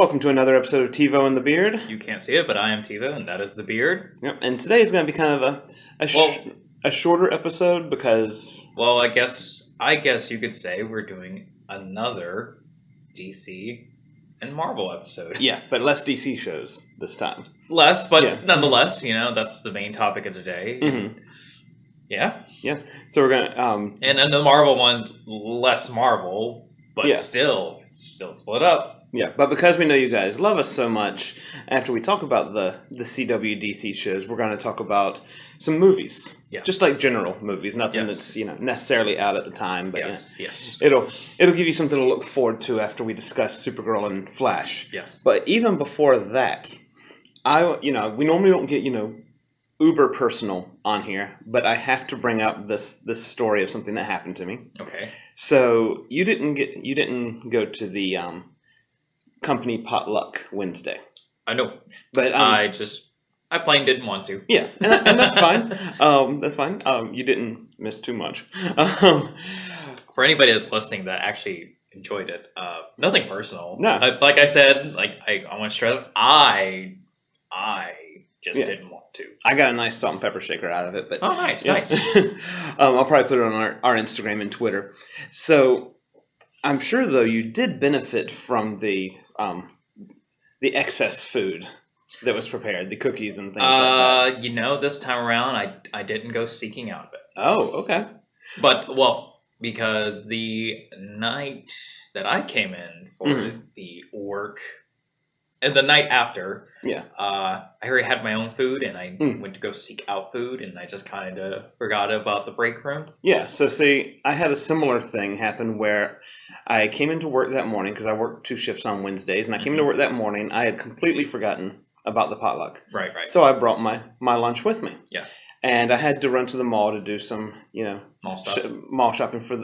Welcome to another episode of TeeVo and the Beard. You can't see it, but I am TeeVo, and that is the Beard. Yep, and today is going to be kind of a shorter episode because... Well, I guess you could say we're doing another DC and Marvel episode. Yeah, but less DC shows this time. Less, but nonetheless, that's the main topic of today. Mm-hmm. Yeah. Yeah, so we're going to... And the Marvel one's less Marvel, but still, it's still split up. Yeah, but because we know you guys love us so much, after we talk about the CW DC shows, we're going to talk about some movies. Yes. Just like general movies, nothing that's necessarily out at the time, but yes. It'll give you something to look forward to after we discuss Supergirl and Flash. Yes. But even before that, we normally don't get uber personal on here, but I have to bring up this story of something that happened to me. Okay. So you didn't go to the company potluck Wednesday. I know, but I plain didn't want to. Yeah, and that's fine. That's fine. You didn't miss too much. For anybody that's listening that actually enjoyed it, nothing personal. No, like I said, I want to stress, I just didn't want to. I got a nice salt and pepper shaker out of it, but nice. I'll probably put it on our Instagram and Twitter. So I'm sure though you did benefit from the excess food that was prepared, the cookies and things like that. This time around, I didn't go seeking out of it. Oh, okay. But, because the night that I came in for the work, and the night after, I already had my own food, and I went to go seek out food, and I just kind of forgot about the break room. Yeah, so see, I had a similar thing happen where I came into work that morning, because I worked 2 shifts on Wednesdays, and I came into work that morning, I had completely forgotten about the potluck. Right. So I brought my lunch with me. Yes. And I had to run to the mall to do some, mall shopping for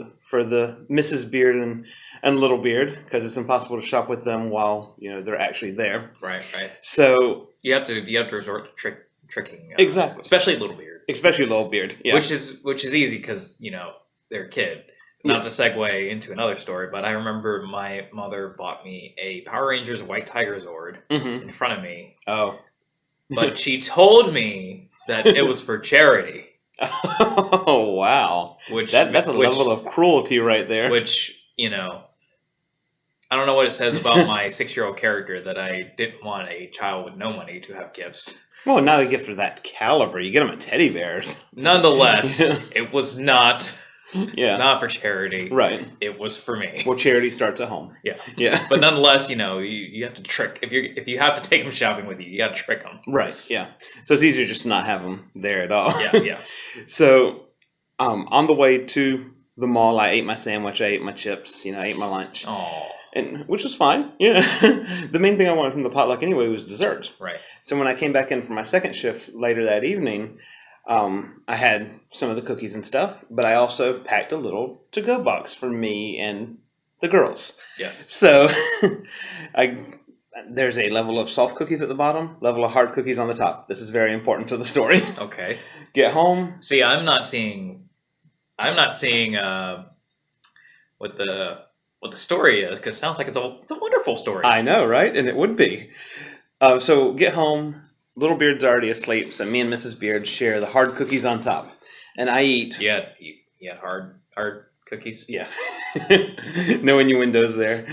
the Mrs. Beard and Little Beard, because it's impossible to shop with them while they're actually there. Right. So you have to resort to tricking. Exactly. Especially Little Beard. Yeah. Which is easy because they're a kid. Not to segue into another story, but I remember my mother bought me a Power Rangers White Tiger Zord in front of me. Oh. But she told me that it was for charity. Oh, wow. That's a level of cruelty right there. Which, I don't know what it says about my 6-year-old character that I didn't want a child with no money to have gifts. Well, not a gift of that caliber. You get them at teddy bears. Nonetheless, it was not... Yeah. It's not for charity. Right. It was for me. Well, charity starts at home. Yeah. But nonetheless, you have to trick. If you have to take them shopping with you, you got to trick them. Right. Yeah. So it's easier just to not have them there at all. Yeah. So, on the way to the mall, I ate my sandwich. I ate my chips. I ate my lunch. Oh. Which was fine. Yeah. The main thing I wanted from the potluck anyway was dessert. Right. So when I came back in for my second shift later that evening, I had some of the cookies and stuff, but I also packed a little to-go box for me and the girls. Yes. So there's a level of soft cookies at the bottom, level of hard cookies on the top. This is very important to the story. Okay. Get home. See, I'm not seeing what the story is, because it sounds like it's a wonderful story. I know, right? And it would be. So get home. Little Beard's already asleep, so me and Mrs. Beard share the hard cookies on top. And I eat... Yeah, hard cookies? Yeah. No innuendos there.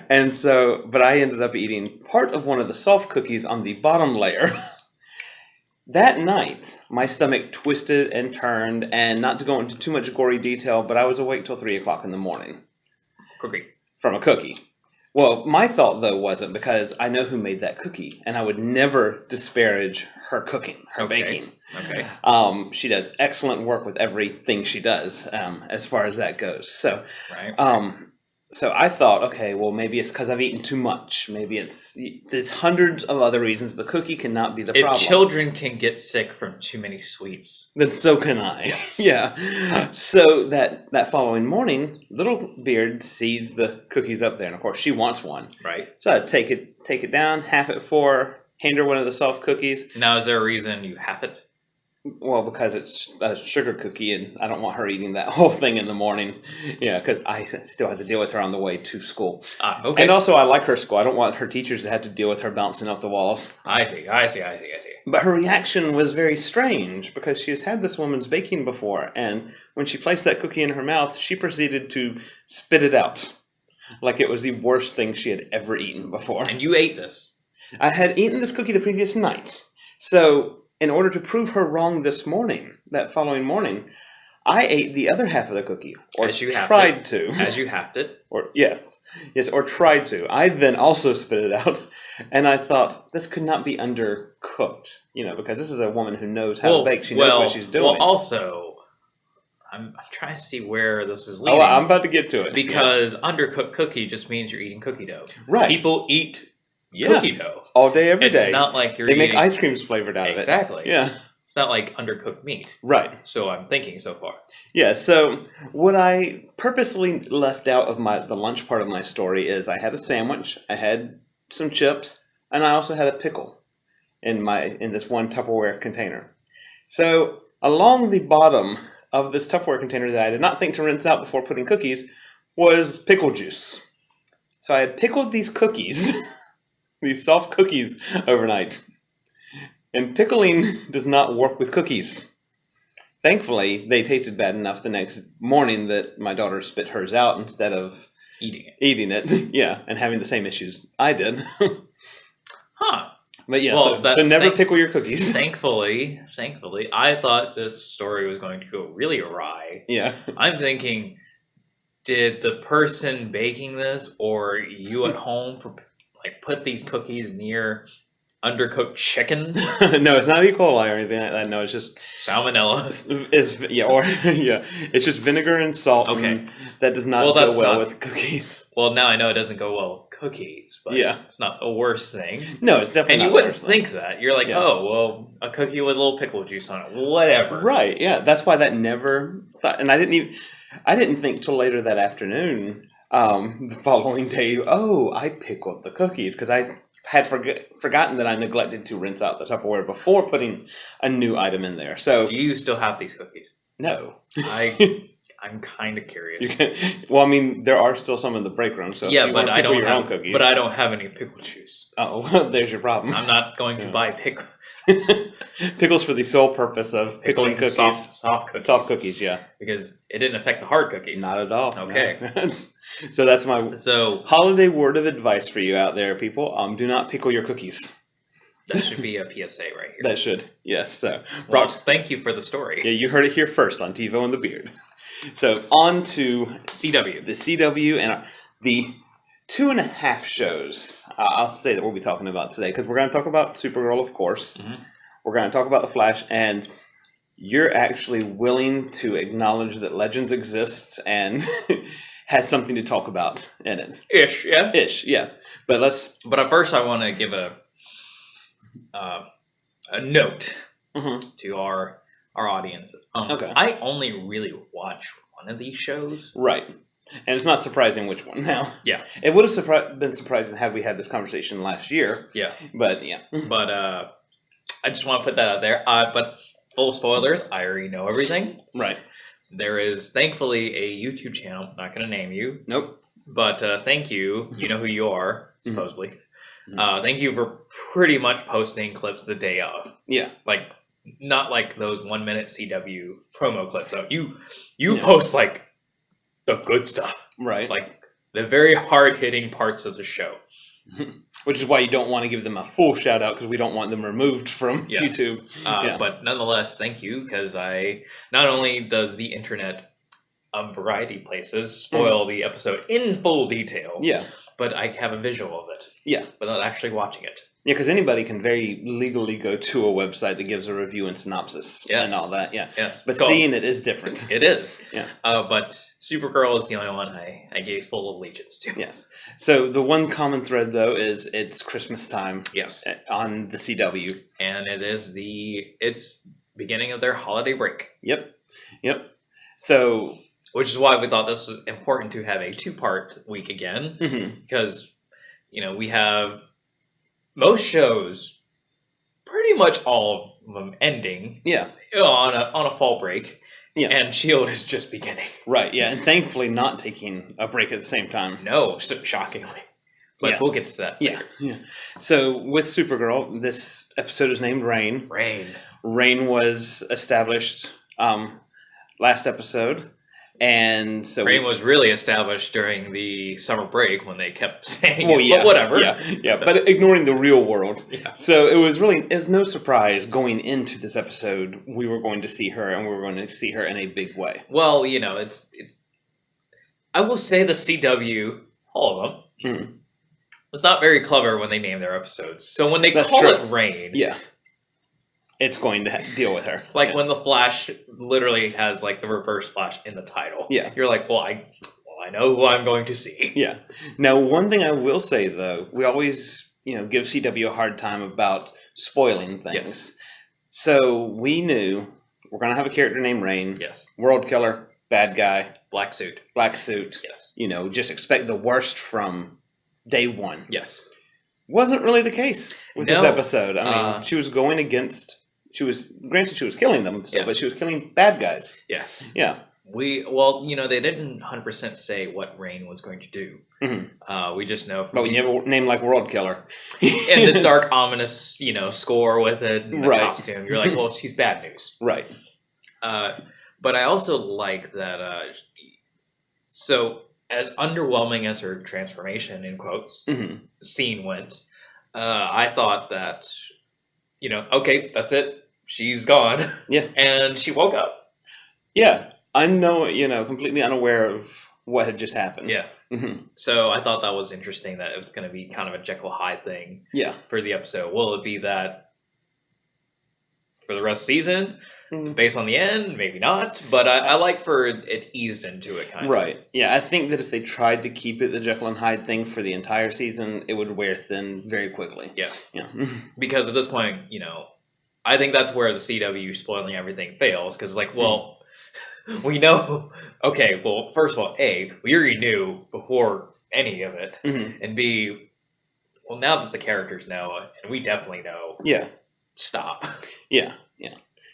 And so, but I ended up eating part of one of the soft cookies on the bottom layer. That night, my stomach twisted and turned, and not to go into too much gory detail, but I was awake till 3 o'clock in the morning. Cookie. From a cookie. Well, my thought, though, wasn't, because I know who made that cookie, and I would never disparage her cooking, her baking. Okay. She does excellent work with everything she does, as far as that goes. So, right. So I thought, okay, well, maybe it's because I've eaten too much. Maybe there's hundreds of other reasons. The cookie cannot be the problem. If children can get sick from too many sweets, then so can I. Yes. Yeah. So that following morning, Little Beard sees the cookies up there, and of course she wants one. Right. So I take it down, half it for her, hand her one of the soft cookies. Now, is there a reason you have it? Well, because it's a sugar cookie, and I don't want her eating that whole thing in the morning. Yeah, because I still have to deal with her on the way to school. Okay. And also, I like her school. I don't want her teachers to have to deal with her bouncing up the walls. I see. But her reaction was very strange because she has had this woman's baking before, and when she placed that cookie in her mouth, she proceeded to spit it out like it was the worst thing she had ever eaten before. And you ate this. I had eaten this cookie the previous night. So, in order to prove her wrong that following morning, I ate the other half of the cookie, or tried to. As you have to. Or or tried to. I then also spit it out, and I thought, this could not be undercooked, because this is a woman who knows how to bake. She knows what she's doing. Well, also, I'm trying to see where this is leading. Oh, I'm about to get to it. Because undercooked cookie just means you're eating cookie dough. Right. People eat cookie dough. All day, every day. It's not like They make ice creams flavored out of it. Exactly. Yeah. It's not like undercooked meat. Right. So I'm thinking so far. Yeah, so what I purposely left out of the lunch part of my story is I had a sandwich, I had some chips, and I also had a pickle in this one Tupperware container. So along the bottom of this Tupperware container that I did not think to rinse out before putting cookies was pickle juice. So I had pickled these cookies, these soft cookies, overnight. And pickling does not work with cookies. Thankfully, they tasted bad enough the next morning that my daughter spit hers out instead of eating it. Yeah, and having the same issues I did. Huh. But yeah, so never pickle your cookies. Thankfully, I thought this story was going to go really awry. Yeah. I'm thinking, did the person baking this or you at home put these cookies near undercooked chicken? No, it's not E. coli or anything like that. No, it's just salmonella. It's just vinegar and salt. Okay, that does not go well with cookies. Well, now I know it doesn't go well with cookies, but it's not the worst thing. No, it's definitely. And you wouldn't think that. You're like, oh, well, a cookie with a little pickle juice on it, whatever. Right? Yeah, that's why that never thought, and I didn't think till later that afternoon, the following day. Oh, I pickled the cookies because I had forgotten that I neglected to rinse out the Tupperware before putting a new item in there. So, do you still have these cookies? No. I'm kind of curious. Well, I mean, there are still some in the break room. So yeah, but I don't have. But I don't have any pickle juice. Oh, well, there's your problem. I'm not going to buy pickle. Pickles for the sole purpose of pickling cookies. Soft cookies. Soft cookies, yeah. Because it didn't affect the hard cookies. Not at all. Okay. No. So that's my holiday word of advice for you out there, people. Do not pickle your cookies. That should be a PSA right here. That should, yes. So, thank you for the story. Yeah, you heard it here first on TeeVo and the Beard. So on to CW. The CW and the 2.5 shows I'll say that we'll be talking about today, because we're going to talk about Supergirl, of course. Mm-hmm. We're going to talk about The Flash, and you're actually willing to acknowledge that Legends exists and has something to talk about in it. Ish, yeah. But at first, I want to give a note to our audience. Okay. I only really watch one of these shows. Right. And it's not surprising which one now. Yeah. It would have been surprising had we had this conversation last year. Yeah. But, yeah. But I just want to put that out there. But full spoilers, I already know everything. Right. There is, thankfully, a YouTube channel. I'm not going to name you. Nope. But thank you. You know who you are, supposedly. Mm-hmm. Thank you for pretty much posting clips the day of. Yeah. Like, not like those 1 minute CW promo clips. So you post like the good stuff. Right. Like the very hard hitting parts of the show. Which is why you don't want to give them a full shout out, because we don't want them removed from YouTube. But nonetheless, thank you, because not only does the internet of variety places spoil the episode in full detail. Yeah. But I have a visual of it. Yeah. Without actually watching it. Yeah, because anybody can very legally go to a website that gives a review and synopsis and all that. Yeah. Yes. But seeing it is different. It is. Yeah. But Supergirl is the only one I gave full allegiance to. Yes. So the one common thread, though, is it's Christmas time. Yes. On the CW. And it's beginning of their holiday break. Yep. So, which is why we thought this was important to have a 2-part week again, because we have most shows, pretty much all ending. Yeah. On a fall break. Yeah. And S.H.I.E.L.D. is just beginning. Right, yeah, and thankfully not taking a break at the same time. No, shockingly. But we'll get to that later. Yeah. So with Supergirl, this episode is named Rain. Rain was established last episode. And so Rain was really established during the summer break when they kept saying but whatever. Yeah, but ignoring the real world. Yeah. So it was no surprise going into this episode we were going to see her, and we were going to see her in a big way. Well, it's I will say the CW, all of them, it's not very clever when they name their episodes. So when they call it Rain, it's going to deal with her. It's like when the Flash literally has like the Reverse Flash in the title. Yeah. You're like, well, I know who I'm going to see. Yeah. Now, one thing I will say though, we always, give CW a hard time about spoiling things. Yes. So we knew we're going to have a character named Rain. Yes. World killer, bad guy. Black suit. Yes. Just expect the worst from day one. Yes. Wasn't really the case with this episode. I mean, she was going against... Granted, she was killing them, but she was killing bad guys. Yes. Yeah. They didn't 100% say what Rain was going to do. Mm-hmm. We just know. But when you have a name like World Killer, and the dark, ominous, score with it, and the costume, you're like, well, she's bad news. Right. But I also like that. So as underwhelming as her transformation in quotes scene went, I thought that, okay, that's it. She's gone. Yeah. And she woke up. Yeah. I know, completely unaware of what had just happened. Yeah. Mm-hmm. So I thought that was interesting that it was going to be kind of a Jekyll Hyde thing for the episode. Will it be that for the rest of the season? Based on the end? Maybe not. But I like for it eased into it kind of. Right. Yeah, I think that if they tried to keep it the Jekyll and Hyde thing for the entire season, it would wear thin very quickly. Yeah. Yeah. Because at this point, I think that's where the CW spoiling everything fails. Because, we know. Okay, well, first of all, A, we already knew before any of it. And B, well, now that the characters know, and we definitely know. Yeah. Stop. Yeah.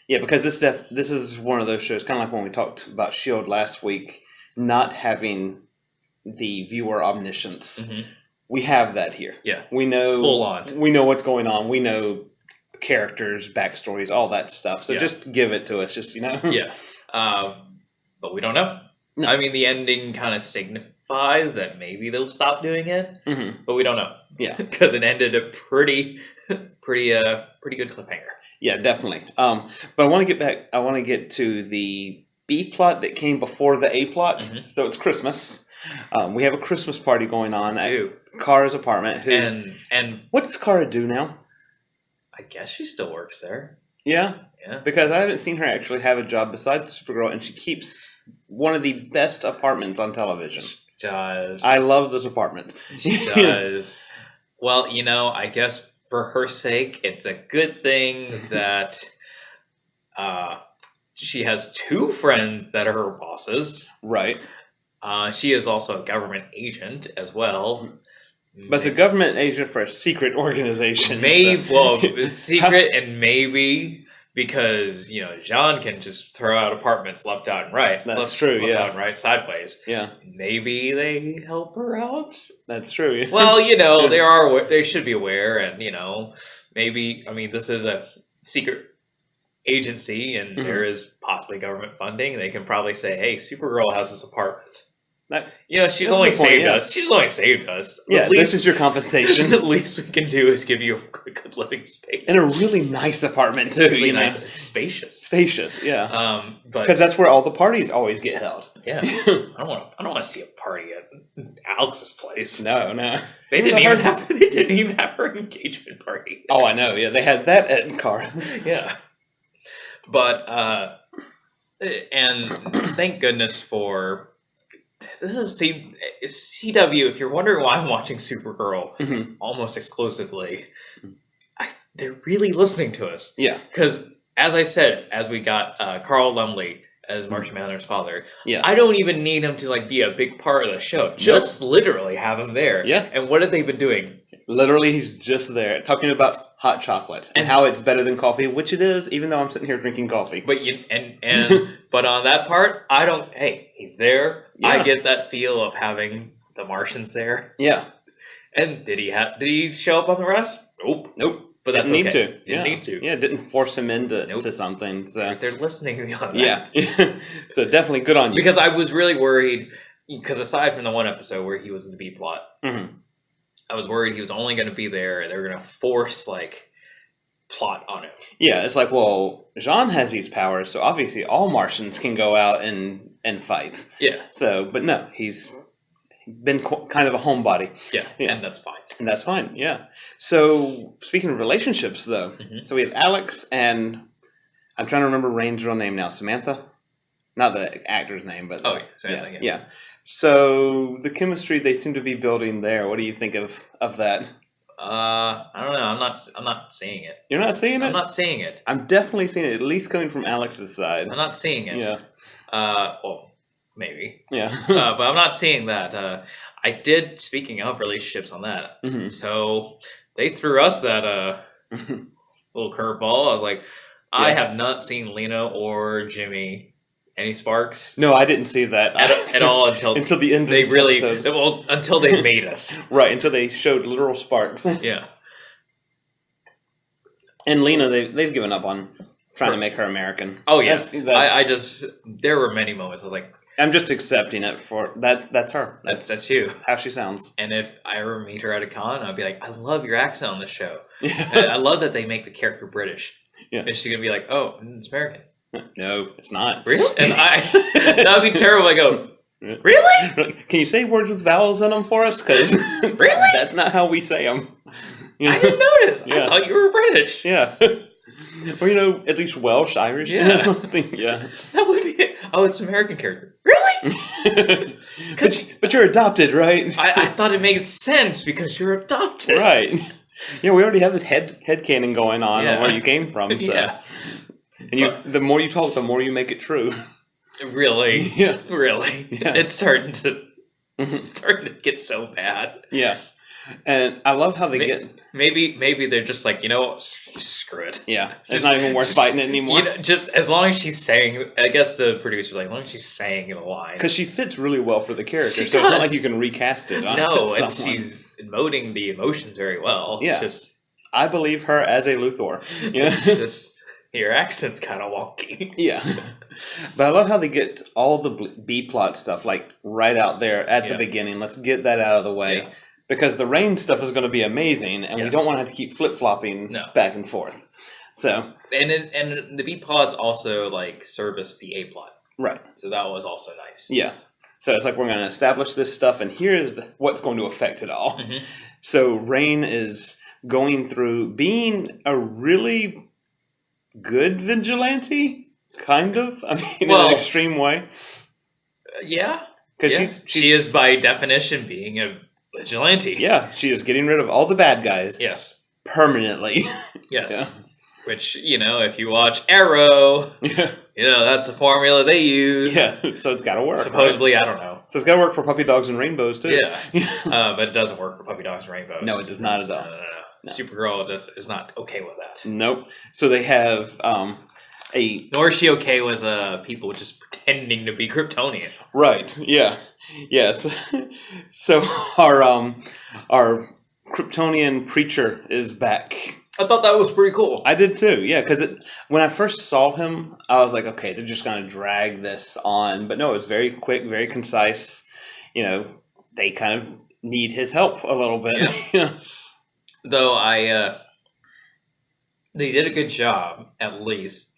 Yeah, because this is one of those shows, kind of like when we talked about S.H.I.E.L.D. last week, not having the viewer omniscience. We have that here. Yeah. We know full on. We know what's going on. We know characters, backstories, all that stuff. So just give it to us, Yeah. But we don't know. No. I mean, the ending kind of signifies that maybe they'll stop doing it, but we don't know. Yeah. Because it ended a pretty good cliffhanger. Yeah, definitely. But I want to get to the B plot that came before the A plot. So it's Christmas. We have a Christmas party going on at Kara's apartment. And what does Kara do now? I guess she still works there. Yeah? Yeah. Because I haven't seen her actually have a job besides Supergirl, and she keeps one of the best apartments on television. She does. I love those apartments. She does. Well, I guess for her sake, it's a good thing that she has two friends that are her bosses. Right. She is also a government agent as well. But it's a government agent for a secret organization. Maybe, it's secret and maybe because, Jean can just throw out apartments left, out, and right. That's true, left, out, and right, sideways. Yeah. Maybe they help her out. That's true. Yeah. Well, they should be aware and, maybe, this is a secret agency and there is possibly government funding. They can probably say, hey, Supergirl has this apartment. She's only saved us. She's only saved us. Yeah, this is your compensation. The least we can do is give you a good living space. And a really nice apartment, too. Really nice. Spacious. Spacious, yeah. Because that's where all the parties always get held. Yeah. I don't want to see a party at Alex's place. No. They didn't even have her engagement party. Oh, I know. Yeah, they had that at Kara's. Yeah. But, and thank goodness for... This is CW. If you're wondering why I'm watching Supergirl almost exclusively, they're really listening to us. Yeah. Because, as I said, as we got Carl Lumley as Marcia Manhunter's father, yeah. I don't even need him to be a big part of the show. Just literally have him there. Yeah. And what have they been doing? Literally, he's just there talking about hot chocolate and how it's better than coffee, which it is, even though I'm sitting here drinking coffee. But but on that part, I don't. Hey, he's there. Yeah. I get that feel of having the Martians there. Yeah. And did he show up on the rest? Nope. But that's didn't okay. Need to. Didn't need to. Yeah, didn't force him into to something. So they're listening to me on that. Yeah. So definitely good on you. Because I was really worried. Because aside from the one episode where he was his B plot, I was worried he was only going to be there. They were going to force plot on him. Yeah, it's like, well, Jean has these powers, so obviously all Martians can go out and fight. Yeah. So, but no, he's been kind of a homebody. Yeah, and that's fine. And that's fine, yeah. So, speaking of relationships, though, so we have Alex and I'm trying to remember Rain's real name now. Samantha? Not the actor's name, but... Samantha, yeah. So, the chemistry they seem to be building there, what do you think of that? I don't know. I'm not seeing it. You're not seeing it? I'm not seeing it. I'm definitely seeing it, at least coming from Alex's side. I'm not seeing it. Yeah. Well, maybe. Yeah. But I'm not seeing that. I did, speaking of relationships on that, so they threw us that little curveball. I was like, I have not seen Lena or Jimmy any sparks. No, I didn't see that at all until the end of this episode. Well, until they made us. Right, until they showed literal sparks. Yeah. And Lena, they've given up on trying to make her American. Oh, yeah. I just, there were many moments I was like, I'm just accepting it for that. That's her. That's you. How she sounds. And if I ever meet her at a con, I'll be like, I love your accent on this show. Yeah. I love that they make the character British. Yeah. And she's gonna be like, oh, it's American. No, it's not. Really? And that would be terrible. I go, really? Can you say words with vowels in them for us? Because really, that's not how we say them. I didn't notice. Yeah. I thought you were British. Yeah. Or, at least Welsh, Irish, something. Yeah. That would be it. Oh, it's an American character. Really? but you're adopted, right? I thought it made sense because you're adopted. Right. Yeah, we already have this headcanon going on where you came from. So. Yeah. And the more you talk, the more you make it true. Really? Yeah. Really? Yeah. It's starting to get so bad. Yeah. And I love how they get... Maybe they're just like, screw it. Yeah. It's not even worth fighting it anymore. Just as long as she's saying... I guess the producer's like, as long as she's saying the line. Because she fits really well for the character. So it's not like you can recast it. No, and she's emoting the emotions very well. Yeah. I believe her as a Luthor. Just... Your accent's kind of wonky. Yeah. But I love how they get all the B-plot stuff, right out there at the beginning. Let's get that out of the way. Yeah. Because the Rain stuff is going to be amazing, and we don't want to have to keep flip-flopping back and forth. So... And the B-plots also, service the A-plot. Right. So that was also nice. Yeah. So it's we're going to establish this stuff, and here's what's going to affect it all. Mm-hmm. So Rain is going through being a really... good vigilante, kind of. I mean, in an extreme way. Yeah, because she is by definition being a vigilante. Yeah, she is getting rid of all the bad guys. Yes, permanently. Yes, yeah. Which if you watch Arrow, that's the formula they use. Yeah, so it's got to work. Supposedly, right? I don't know. So it's got to work for Puppy Dogs and Rainbows too. Yeah, but it doesn't work for Puppy Dogs and Rainbows. No, it does not at all. No. Supergirl is not okay with that. Nope. So they have Nor is she okay with people just pretending to be Kryptonian. Right. Yeah. Yes. So our Kryptonian preacher is back. I thought that was pretty cool. I did too. Yeah, because when I first saw him, I was like, okay, they're just going to drag this on. But no, it's very quick, very concise. They kind of need his help a little bit. Yeah. Though they did a good job, at least,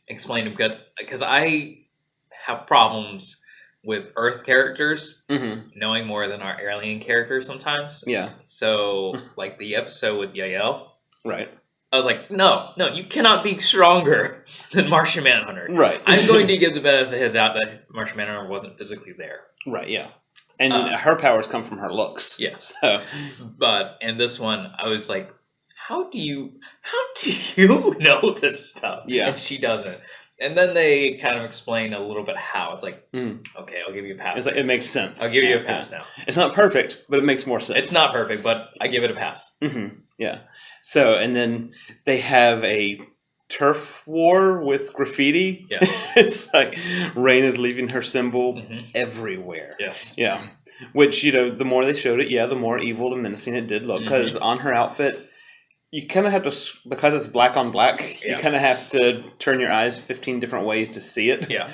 explaining good, because I have problems with Earth characters knowing more than our alien characters sometimes. Yeah. So, the episode with Yael. Right. I was like, no, you cannot be stronger than Martian Manhunter. Right. I'm going to give the benefit of the doubt that Martian Manhunter wasn't physically there. Right, yeah. And her powers come from her looks. Yeah. So. But in this one, I was like, how do you know this stuff? Yeah. And she doesn't. And then they kind of explain a little bit how. It's like, okay, I'll give you a pass. It's like, it makes sense. I'll give you a pass now. It's not perfect, but it makes more sense. It's not perfect, but I give it a pass. Yeah. So, and then they have a turf war with graffiti. Yeah. It's like Rain is leaving her symbol everywhere. Yes. Yeah. Which, the more they showed it, the more evil and menacing it did look. Because on her outfit, you kind of have to, because it's black on black, you kind of have to turn your eyes 15 different ways to see it. Yeah.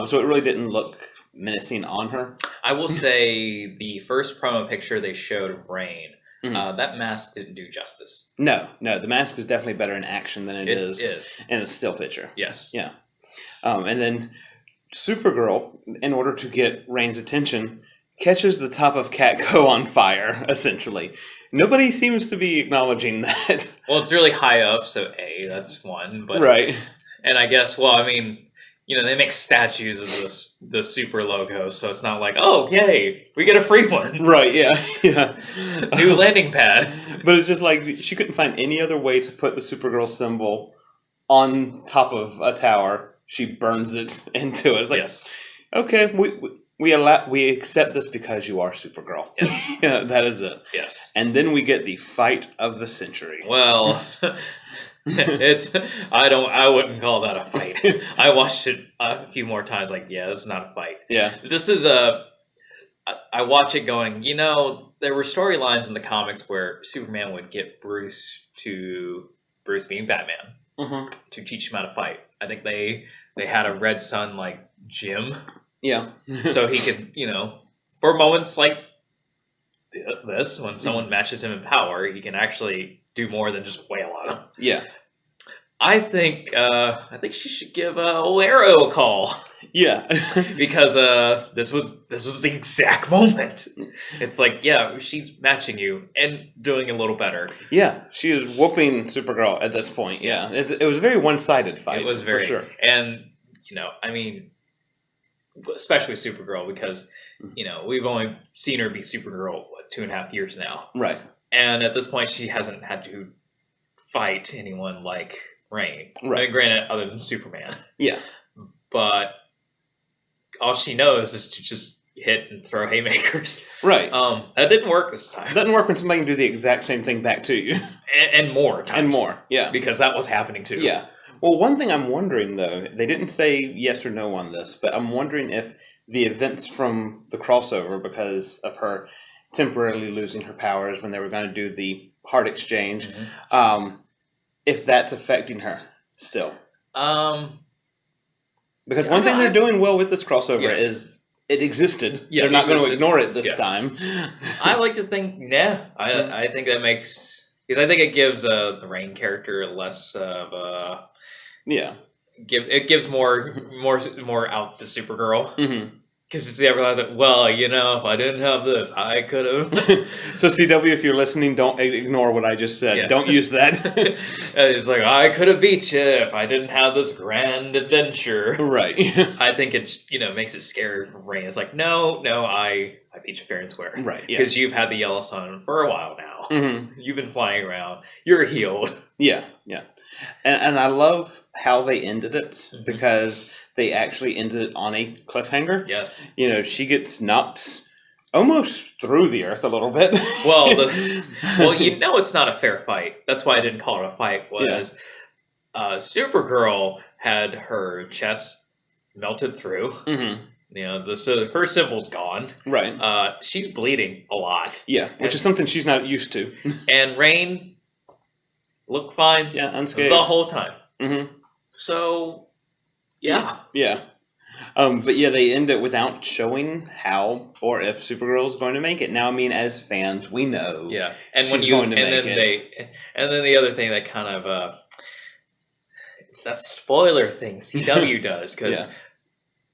So it really didn't look menacing on her. I will say the first promo picture they showed of Rain, that mask didn't do justice. No, the mask is definitely better in action than it is in a still picture. Yes. Yeah. And then Supergirl, in order to get Rain's attention, catches the top of Catco on fire, essentially. Nobody seems to be acknowledging that. Well, it's really high up, so that's one. But, right. And I guess, they make statues of the super logo, so it's not like, oh, okay, we get a free one. Right, yeah. New landing pad. But it's just like, she couldn't find any other way to put the Supergirl symbol on top of a tower. She burns it into it. It's like, okay, we accept this because you are Supergirl. Yes. Yeah, that is it. Yes. And then we get the fight of the century. Well, I wouldn't call that a fight. I watched it a few more times, this is not a fight. Yeah. This is I watch it going, there were storylines in the comics where Superman would get Bruce being Batman, to teach him how to fight. I think they had a Red Sun gym. Yeah. So he could, for moments like this, when someone matches him in power, he can actually do more than just wail on him. Yeah. I think she should give Arrow a call. Yeah. Because this was the exact moment. It's like, she's matching you and doing a little better. Yeah, she is whooping Supergirl at this point. Yeah. It was a very one-sided fight. It was very, for sure. And especially Supergirl, because we've only seen her be Supergirl 2.5 years now. Right. And at this point she hasn't had to fight anyone like Rain. Right. I mean, granted, other than Superman. Yeah. But all she knows is to just hit and throw haymakers. Right. That didn't work this time. It doesn't work when somebody can do the exact same thing back to you. And more times. And more, yeah. Because that was happening too. Yeah. Well, one thing I'm wondering, though, they didn't say yes or no on this, but I'm wondering if the events from the crossover, because of her temporarily losing her powers when they were going to do the heart exchange, if that's affecting her still. Because one thing they're doing well with this crossover is it existed. Yeah, they're not going to ignore it this time. I like to think, I think that makes... Because I think it gives the Rain character less of a... Yeah. It gives more outs to Supergirl. Because it's the everyone's like, well, if I didn't have this, I could have. So CW, if you're listening, don't ignore what I just said. Yeah. Don't use that. It's like, I could have beat you if I didn't have this grand adventure. Right. I think it makes it scary for Rain. It's like, no, I beat you fair and square. Right. Because you've had the Yellow Sun for a while now. You've been flying around. You're healed. Yeah. And I love how they ended it, because they actually ended it on a cliffhanger. Yes. She gets knocked almost through the earth a little bit. Well, it's not a fair fight. That's why I didn't call it a fight, was Supergirl had her chest melted through. Her symbol's gone. Right. She's bleeding a lot. Yeah, which is something she's not used to. And Rain looked fine. Yeah, unscathed. The whole time. So, yeah. Yeah. But they end it without showing how or if Supergirl is going to make it. Now, I mean, as fans, we know. Yeah, and when going to make it. And then the other thing that kind of it's that spoiler thing CW does, because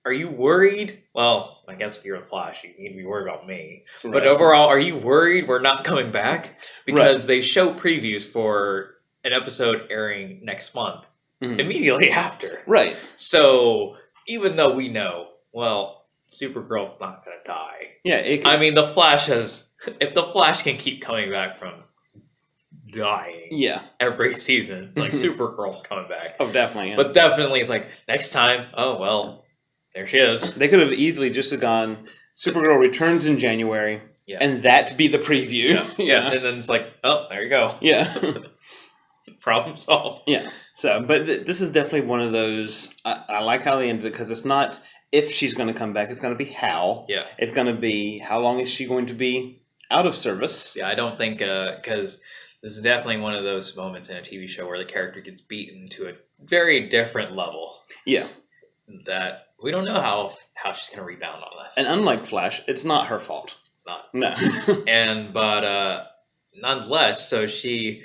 are you worried? Well, I guess if you're a Flash, you need to be worried about me. Right. But overall, are you worried we're not coming back? Because they show previews for an episode airing next month, immediately after. Right. So even though we know, Supergirl's not going to die. Yeah. The Flash if the Flash can keep coming back from dying. Yeah. Every season, like Supergirl's coming back. Oh, definitely. Yeah. But definitely, it's like next time. Oh well, there she is. They could have easily just gone. Supergirl returns in January, and that be the preview. Yeah, and then it's like, oh, there you go. Yeah. Problem solved. Yeah. So, but this is definitely one of those. I like how they ended it because it's not if she's going to come back. It's going to be how. Yeah. It's going to be how long is she going to be out of service. Yeah, I don't think because this is definitely one of those moments in a TV show where the character gets beaten to a very different level. Yeah. That we don't know how she's going to rebound on this. And unlike Flash, it's not her fault. It's not. No. But nonetheless, so she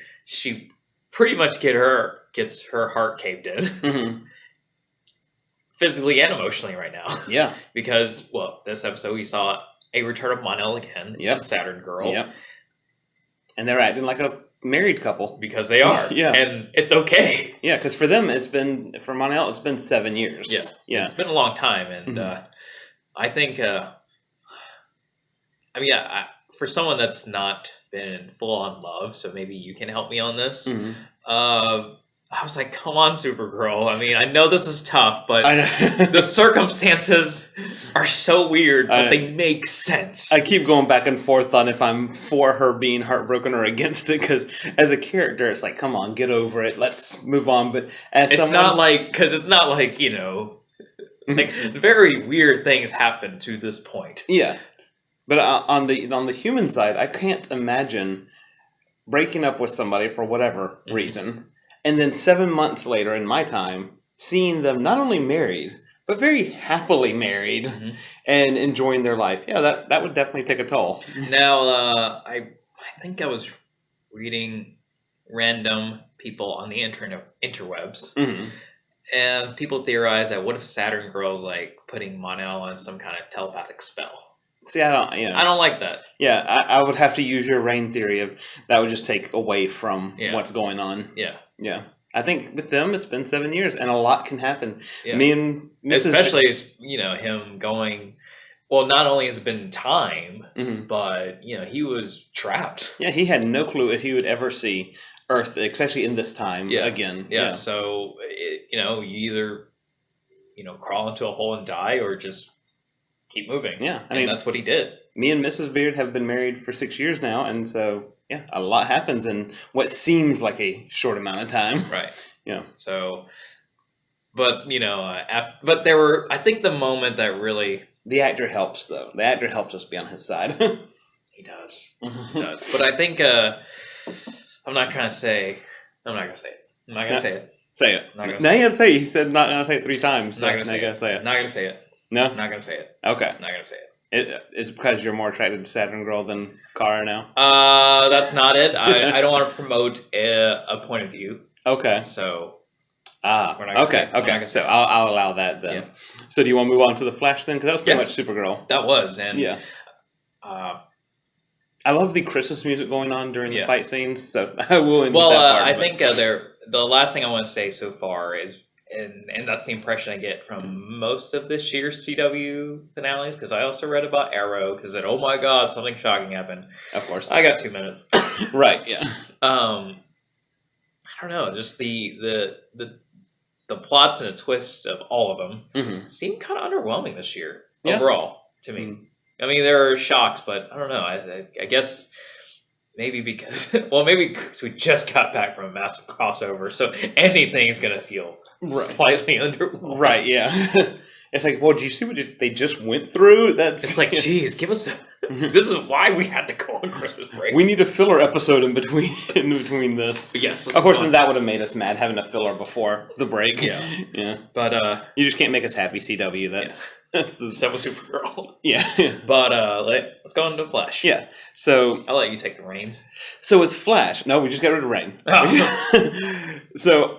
pretty much gets her heart caved in. Mm-hmm. Physically and emotionally right now. Yeah. Because, well, this episode we saw a return of Mon-El again. Yep. Saturn Girl. Yep. And they're acting like a married couple. Because they are. Yeah. And it's okay. Yeah, because for them, for Mon-El, it's been 7 years. Yeah. Yeah. It's been a long time. And I think, for someone that's not been in full-on love, so maybe you can help me on this. Mm-hmm. I was like, come on, Supergirl. I mean, I know this is tough, but the circumstances are so weird, but they make sense. I keep going back and forth on if I'm for her being heartbroken or against it, because as a character, it's like, come on, get over it. Let's move on. But it's not like, you know, like very weird things happen to this point. Yeah. But on the human side, I can't imagine breaking up with somebody for whatever reason, and then 7 months later in my time, seeing them not only married, but very happily married and enjoying their life. Yeah, that would definitely take a toll. Now, I think I was reading random people on the interwebs, and people theorize that what if Saturn Girl's like putting Mon-El on some kind of telepathic spell? See, I don't like that. Yeah, I would have to use your rain theory of that would just take away from what's going on. Yeah. Yeah. I think with them, it's been 7 years, and a lot can happen. Yeah. Me and especially, you know, him going. Well, not only has it been time, but you know, he was trapped. Yeah, he had no clue if he would ever see Earth, especially in this time again. Yeah. So you know, you either crawl into a hole and die, or just keep moving. Yeah, I mean that's what he did. Me and Mrs. Beard have been married for 6 years now, and so yeah, a lot happens in what seems like a short amount of time. Right. Yeah. So, but you know, but there were. I think the moment that really the actor helps though. The actor helps us be on his side. He does. He does. But I think I'm not going to say. I'm not going to say it. I'm not going to say it. Say it. Now you got to say it. He said not going to say it 3 times. Not going to say it. Not going to say it. No? Not going to say it. Okay. Not going to say it. Is it because you're more attracted to Saturn Girl than Kara now? That's not it. I don't want to promote a point of view. Okay. So. Okay. So I'll allow that then. Yeah. So do you want to move on to the Flash then? Because that was pretty much Supergirl. That was. And yeah. I love the Christmas music going on during the fight scenes. So I will end with that part. I think the last thing I want to say so far is. And that's the impression I get from most of this year's CW finales, because I also read about Arrow, because it, oh my god, something shocking happened. Of course. I got 2 minutes. Right, yeah. I don't know, just the plots and the twists of all of them seem kind of underwhelming this year, overall, to me. I mean, there are shocks, but I don't know, I guess... Maybe because we just got back from a massive crossover, so anything's gonna feel slightly underwhelming. Right? Yeah. It's like, well, do you see what they just went through? It's like, geez, give us. This is why we had to go on Christmas break. We need a filler episode in between this. But yes, of course, and that would have made us mad having a filler before the break. Yeah. But you just can't make us happy, CW. That's the stuff with Supergirl. Yeah. But let's go into Flash. Yeah. So I'll let you take the reins. So with Flash, no, we just got rid of Rain. Oh. So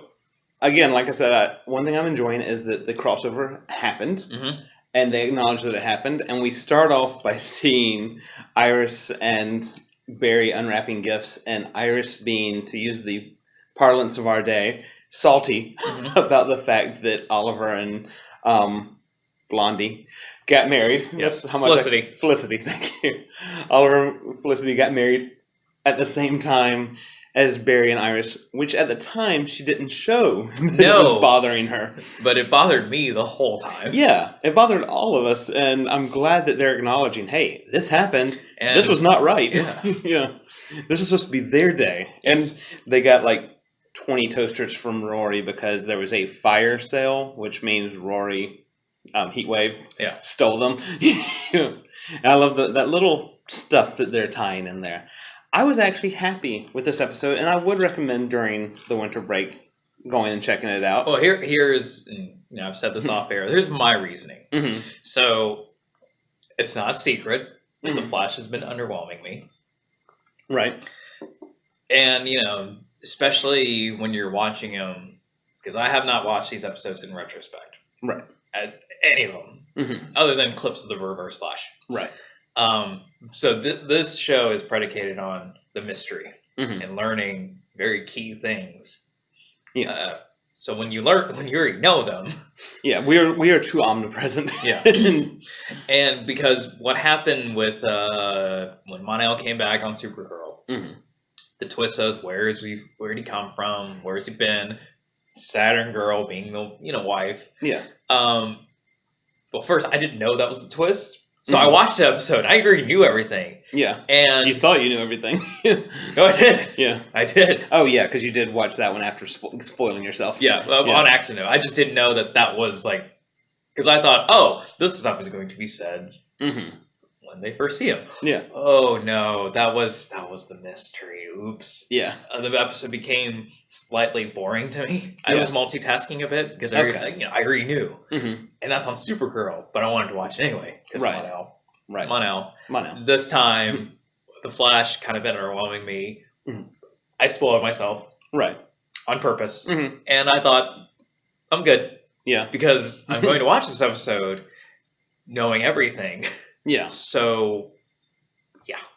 again, like I said, one thing I'm enjoying is that the crossover happened, and they acknowledge that it happened, and we start off by seeing Iris and Barry unwrapping gifts, and Iris being, to use the parlance of our day, salty about the fact that Oliver and Blondie got married. Yes, that's how much Felicity. Felicity, thank you. Oliver and Felicity got married at the same time, as Barry and Iris, which at the time she didn't show that No. it was bothering her. But it bothered me the whole time. Yeah, it bothered all of us, and I'm glad that they're acknowledging, hey, this happened. And this was not right. Yeah. Yeah. This is supposed to be their day. Yes. And they got like 20 toasters from Rory because there was a fire sale, which means Rory, Heatwave, stole them. And I love that little stuff that they're tying in there. I was actually happy with this episode, and I would recommend during the winter break going and checking it out. Well, here's, I've said this off air. Here's my reasoning. Mm-hmm. So, it's not a secret that The Flash has been underwhelming me. Right. And, especially when you're watching them, because I have not watched these episodes in retrospect. Right. Any of them, other than clips of the Reverse Flash. Right. So this show is predicated on the mystery and learning very key things. Yeah. So when you already know them. Yeah, we are too omnipresent. Yeah. And because what happened with when Mon-El came back on Supergirl, the twist was where did he come from? Where's he been? Saturn Girl being the wife. Yeah. Well, first I didn't know that was the twist. So I watched the episode. I already knew everything. Yeah. And you thought you knew everything. No, I did. Yeah. I did. Oh, yeah, because you did watch that one after spoiling yourself. Yeah, on accident. I just didn't know that was like... Because I thought, oh, this stuff is going to be said when they first see him. Yeah. Oh, no, that was the mystery. Oops. Yeah. The episode became slightly boring to me. I was multitasking a bit because I already knew. And that's on Supergirl, but I wanted to watch it anyway. Because Mon-El. This time, The Flash kind of been overwhelming me. I spoiled myself. Right. On purpose. And I thought, I'm good. Yeah. Because I'm going to watch this episode knowing everything. Yeah. So...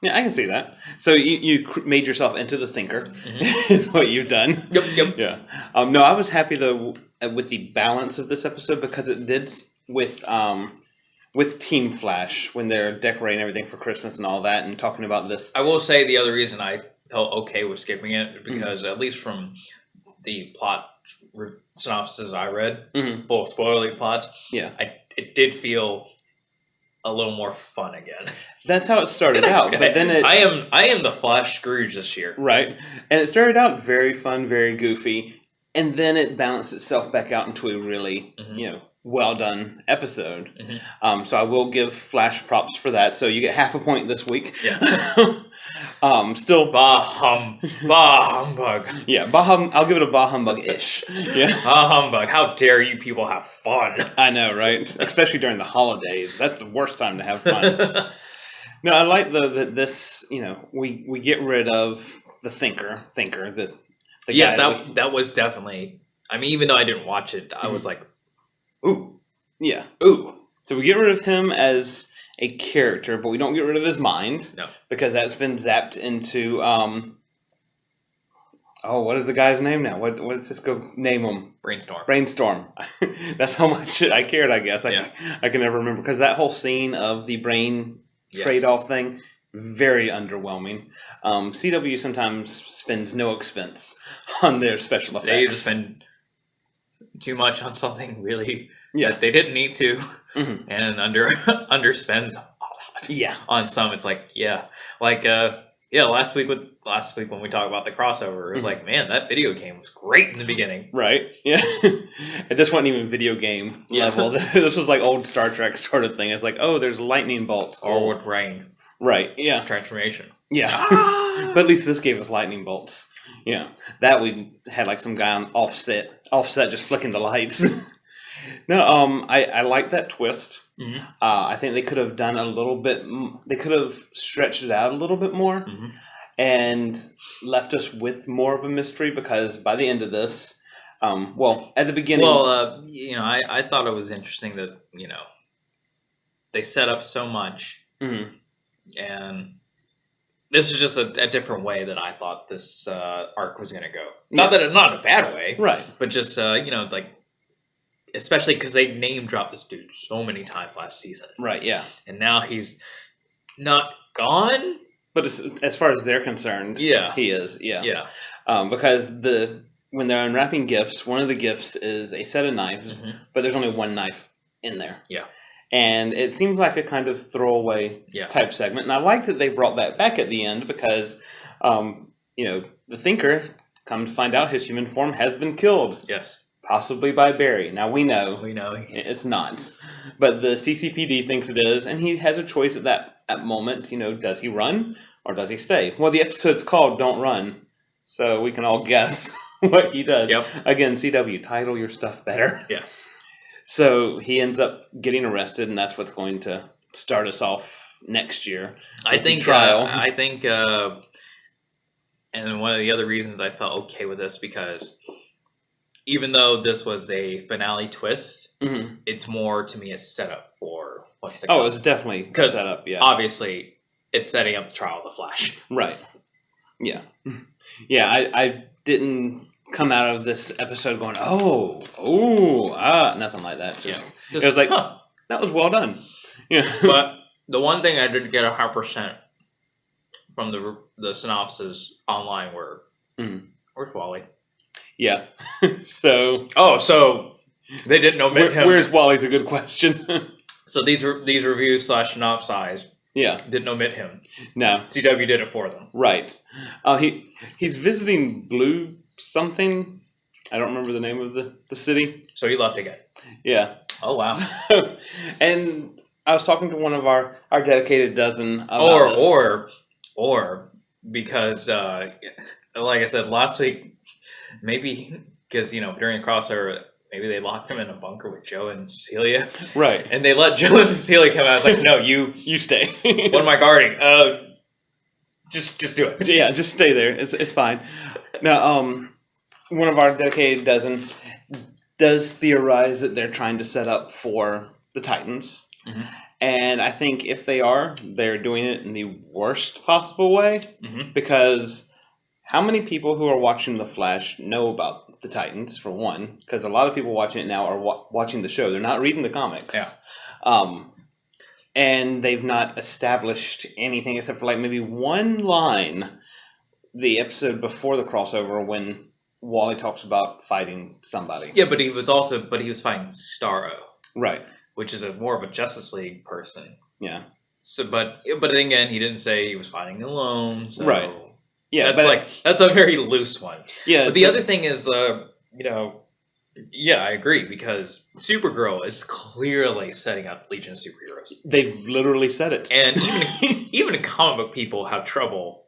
Yeah, I can see that. So you made yourself into the thinker, is what you've done. Yep. Yeah. No, I was happy though with the balance of this episode because it did with Team Flash when they're decorating everything for Christmas and all that and talking about this. I will say the other reason I felt okay with skipping it because at least from the plot synopsis I read, full spoiler plots, it did feel a little more fun again. That's how it started out. But then I am the Flash Scrooge this year. Right. And it started out very fun, very goofy, and then it balanced itself back out into a really, well done episode. So I will give Flash props for that. So you get half a point this week. Yeah. Still bah humbug. Yeah, I'll give it a bah humbug-ish. Yeah. Bah humbug. How dare you people have fun? I know, right? Especially during the holidays. That's the worst time to have fun. No, I like this, we get rid of the thinker, the guy. That was definitely, even though I didn't watch it, I was like, ooh. Yeah. Ooh. So we get rid of him as a character, but we don't get rid of his mind. No. Because that's been zapped into, what is the guy's name now? What does Cisco name him? Brainstorm. That's how much I cared, I guess. I can never remember. Because that whole scene of the brain trade-off thing, very underwhelming. CW sometimes spends no expense on their special effects. They spend too much on something really that they didn't need to, and underspends a lot. On some, it's like last week when we talked about the crossover, it was like, man, that video game was great in the beginning. Right. Yeah. And this wasn't even video game level. This was like old Star Trek sort of thing. It's like, oh, there's lightning bolts. Or with rain. Right. Yeah. Transformation. Yeah. But at least this gave us lightning bolts. Yeah. That we had like some guy on offset just flicking the lights. No, I like that twist. I think they could have done a little bit. They could have stretched it out a little bit more, and left us with more of a mystery. Because by the end of this, at the beginning, I thought it was interesting that they set up so much, and this is just a different way that I thought this arc was going to go. Not in a bad way, right? But just especially because they name dropped this dude so many times last season. Right, yeah. And now he's not gone, But as far as they're concerned, Yeah. he is. Yeah. Yeah. Because when they're unwrapping gifts, one of the gifts is a set of knives, but there's only one knife in there. Yeah. And it seems like a kind of throwaway type segment. And I like that they brought that back at the end because, the Thinker, come to find out his human form has been killed. Yes. Possibly by Barry. Now we know. It's not. But the CCPD thinks it is, and he has a choice at that moment. Does he run or does he stay? Well, the episode's called Don't Run, so we can all guess what he does. Yep. Again, CW, title your stuff better. Yeah. So he ends up getting arrested, and that's what's going to start us off next year. I think trial. And one of the other reasons I felt okay with this, because even though this was a finale twist, it's more to me a setup for what's to come. Oh, it's definitely a setup. Yeah. Obviously, it's setting up the trial of the Flash. Right. Yeah. Yeah. I didn't come out of this episode going, nothing like that. Just it was like, that was well done. Yeah. But the one thing I didn't get 100% from the synopsis online were, where's Wally? Yeah. So they didn't omit him. Where's Wally's a good question. So these reviews / synopsis didn't omit him. No. CW did it for them. Right. He's visiting Blue something. I don't remember the name of the city. So he left again. Yeah. Oh, wow. And I was talking to one of our dedicated dozen about this. Or because, like I said last week, maybe because, during the crossover, maybe they locked him in a bunker with Joe and Cecilia. Right. And they let Joe and Cecilia come out. I was like, no, you stay. What am I guarding? Just do it. Yeah, just stay there. It's fine. Now, one of our dedicated dozen does theorize that they're trying to set up for the Titans. And I think if they are, they're doing it in the worst possible way. Because how many people who are watching The Flash know about the Titans, for one? Because a lot of people watching it now are watching the show. They're not reading the comics. Yeah. And they've not established anything except for like maybe one line the episode before the crossover when Wally talks about fighting somebody. Yeah, but he was fighting Starro. Right. Which is more of a Justice League person. Yeah. So, but again, he didn't say he was fighting alone. So right. Yeah, that's a very loose one. Yeah. But the other thing is, I agree, because Supergirl is clearly setting up Legion of Superheroes. They literally said it, and even comic book people have trouble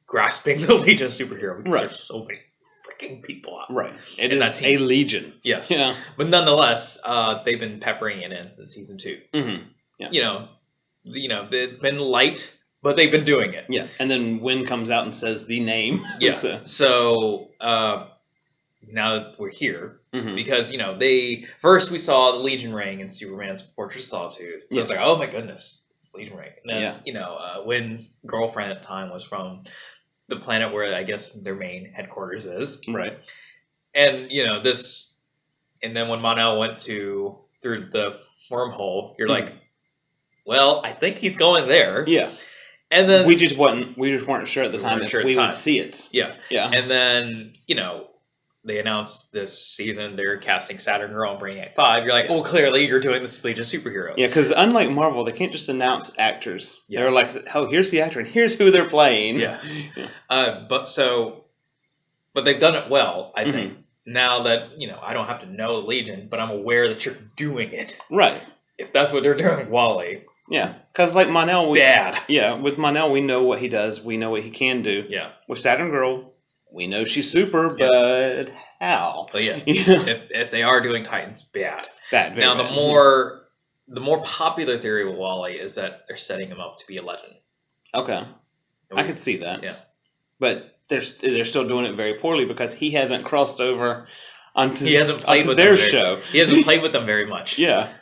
grasping the Legion of Superheroes because there's so many freaking people out. Right. It is a legion. Yes. Yeah. But nonetheless, they've been peppering it in since season 2. Yeah. They've been light, but they've been doing it. Yeah. And then Wynn comes out and says the name. Yeah. So now that we're here, because first we saw the Legion ring in Superman's Fortress of Solitude. So it's like, oh my goodness, it's Legion ring. And then, Wynn's girlfriend at the time was from the planet where I guess their main headquarters is. Right. And, and then when Mon-El went through the wormhole, you're like, well, I think he's going there. Yeah. And then we just weren't sure at the time if we would see it. Yeah. Yeah. And then, they announced this season they're casting Saturn Girl and Brainiac 5. You're like, well, clearly you're doing this Legion of Superheroes. Yeah, because unlike Marvel, they can't just announce actors. Yeah. They're like, oh, here's the actor and here's who they're playing. Yeah. But they've done it well, I think. Now that, I don't have to know the Legion, but I'm aware that you're doing it. Right. If that's what they're doing with Wally. Yeah, because like Mon-El, bad. Yeah, with Mon-El, we know what he does. We know what he can do. Yeah. With Saturn Girl, we know she's super, but how? But if they are doing Titans, bad. Bad. Now, bad. the more popular theory with Wally is that they're setting him up to be a legend. Okay. I could see that. Yeah. But they're still doing it very poorly because he hasn't crossed over onto he hasn't played with their show. He hasn't played with them very much. Yeah.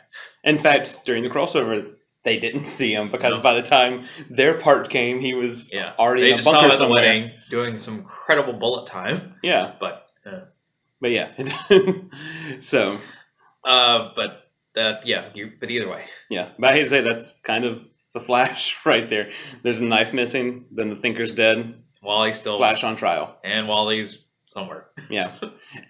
In fact, during the crossover, they didn't see him because by the time their part came, he was already in a bunker somewhere. They just saw him at the wedding doing some incredible bullet time. Yeah. But yeah. So. But either way. Yeah. But I hate to say that's kind of the Flash right there. There's a knife missing. Then the Thinker's dead. Wally's still Flash on trial. And Wally's somewhere. Yeah.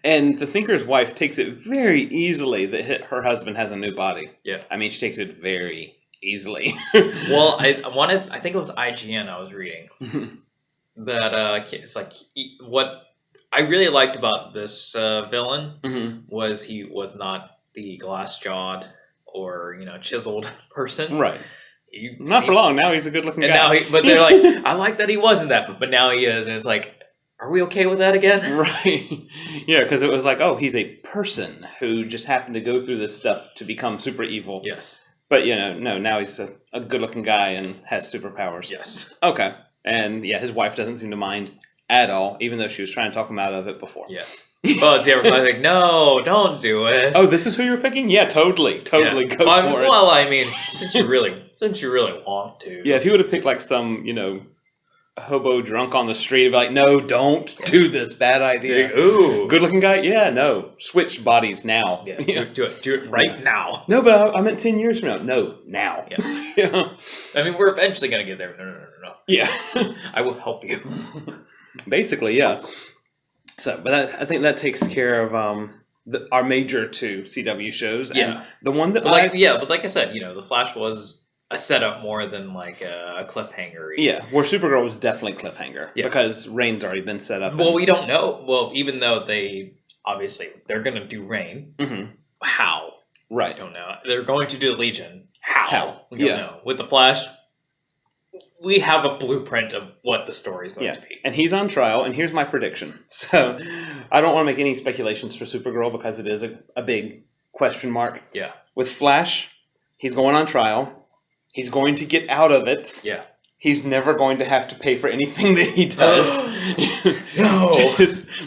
And the Thinker's wife takes it very easily that her husband has a new body. Yeah. I mean, she takes it very easily. Well, I think it was IGN I was reading. That it's like what I really liked about this villain was he was not the glass-jawed or chiseled person. Right. Not for long. Now he's a good-looking guy. Now but they're like, I like that he wasn't that, but now he is, and it's like, are we okay with that again? Right. Yeah, because it was like, oh, he's a person who just happened to go through this stuff to become super evil. Yes. But no, now he's a good-looking guy and has superpowers. Yes. Okay. And yeah, his wife doesn't seem to mind at all, even though she was trying to talk him out of it before. Yeah. Well, it's like, no, don't do it. Oh, this is who you're picking? Yeah, totally, go for it. Well, I mean, since you really want to. Yeah, if he would have picked like some, hobo drunk on the street, be like, no, don't do this, bad idea. Like, ooh, good-looking guy? Yeah, no, switch bodies now. Yeah, do it right now. No, but I meant 10 years from now. No, now. Yeah. Yeah. I mean, we're eventually gonna get there. No. Yeah. I will help you. Basically, yeah. So, but I think that takes care of our major two CW shows. And yeah. The one that but like I said, the Flash was a setup more than like a cliffhanger. Yeah, where Supergirl was definitely cliffhanger. Yeah. Because Reign's already been set up. Well, we don't know. Well, even though they're going to do Reign. Mm-hmm. How? Right. I don't know. They're going to do the Legion. How? We don't know. With the Flash, we have a blueprint of what the story is going to be. And he's on trial, and here's my prediction. So, I don't want to make any speculations for Supergirl because it is a big question mark. Yeah. With Flash, he's going on trial. He's going to get out of it. Yeah. He's never going to have to pay for anything that he does. No.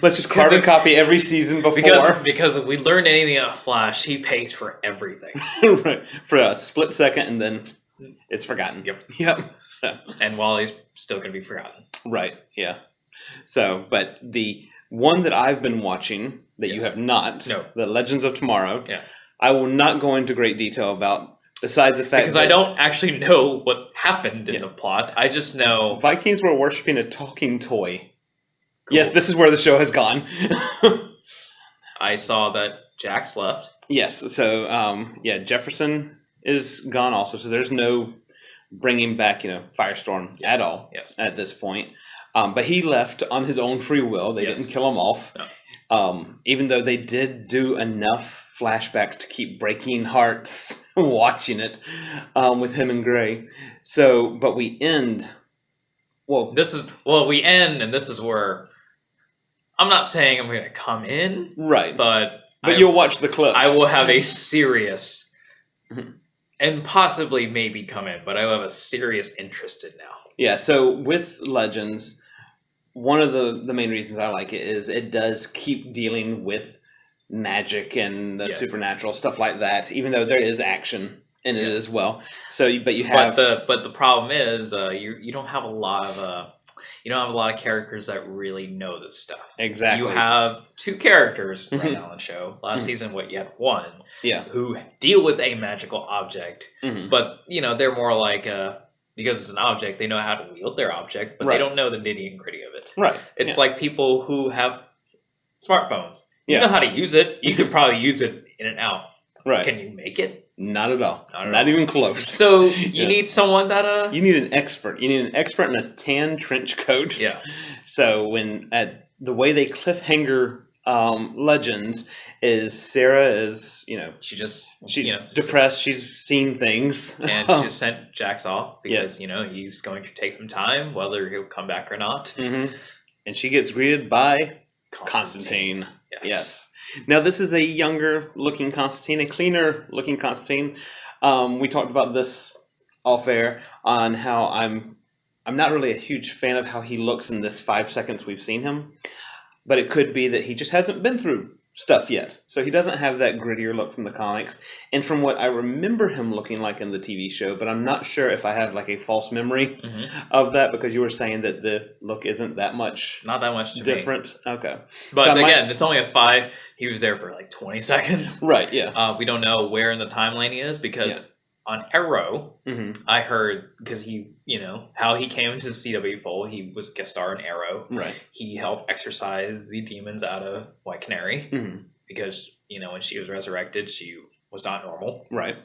Let's just carbon copy every season before. Because if we learn anything about Flash, he pays for everything. Right. For a split second, and then it's forgotten. Yep. So. And Wally's still going to be forgotten. Right. Yeah. So, but the one that I've been watching that you have not, The Legends of Tomorrow, I will not go into great detail about. Besides the fact because I don't actually know what happened in the plot. I just know Vikings were worshipping a talking toy. Cool. Yes, this is where the show has gone. I saw that Jax left. Yes, so Jefferson is gone also. So there's no bringing back Firestorm at all at this point. But he left on his own free will. They didn't kill him off. No. Even though they did do enough flashbacks to keep breaking hearts watching it with him and Gray. So, but we end. We end, and this is where I'm not saying I'm going to come in, right? But you'll watch the clips. I will have a serious, and possibly maybe come in, but I will have a serious interest in now. Yeah. So with Legends, one of the main reasons I like it is it does keep dealing with magic and the supernatural stuff like that, even though there is action in it as well. So, but the problem is you don't have a lot of characters that really know this stuff. Exactly. You have two characters right now on the show. Last season, you had one who deal with a magical object, but they're more like because it's an object, they know how to wield their object, but they don't know the nitty and gritty of it. Right. It's like people who have smartphones. You know how to use it. You could probably use it in and out. Right. Can you make it? Not at all. Not even close. So you need someone that You need an expert. You need an expert in a tan trench coat. Yeah. So when the way they cliffhanger Legends is Sarah is she's depressed. She's seen things and she just sent Jax off because he's going to take some time whether he'll come back or not. Mm-hmm. And she gets greeted by Constantine. Yes. Now this is a younger looking Constantine, a cleaner looking Constantine. We talked about this off air on how I'm not really a huge fan of how he looks in this 5 seconds we've seen him, but it could be that he just hasn't been through stuff yet. So he doesn't have that grittier look from the comics. And from what I remember him looking like in the TV show, but I'm not sure if I have like a false memory of that because you were saying that the look isn't that much. Not that much different. Me. Okay. But so again, it's only a 5. He was there for like 20 seconds. Right, yeah. We don't know where in the timeline he is because on Arrow, Mm-hmm. I heard, because he, how he came into the CW fold, he was a guest star in Arrow. Right. He helped exorcise the demons out of White Canary Mm-hmm. because, when she was resurrected, she was not normal. Right.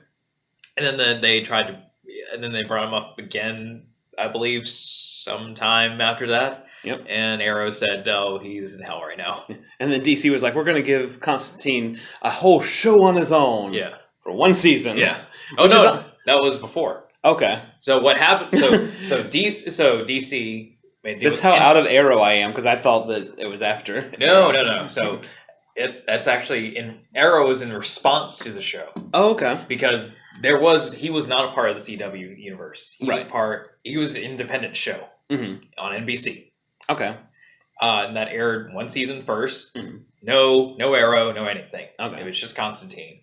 And then they brought him up again, I believe, sometime after that. Yep. And Arrow said, "No, he's in hell right now." And then DC was like, "We're going to give Constantine a whole show on his own." Yeah. For one season. Yeah. Oh no, that was before. Okay. So what happened? So DC made. That's how out of Arrow I am, because I thought that it was after. No. So that's actually Arrow is in response to the show. Oh, okay. Because he was not a part of the CW universe. He was an independent show on NBC. Okay. And that aired one season first. Mm-hmm. No Arrow, no anything. Okay. It was just Constantine.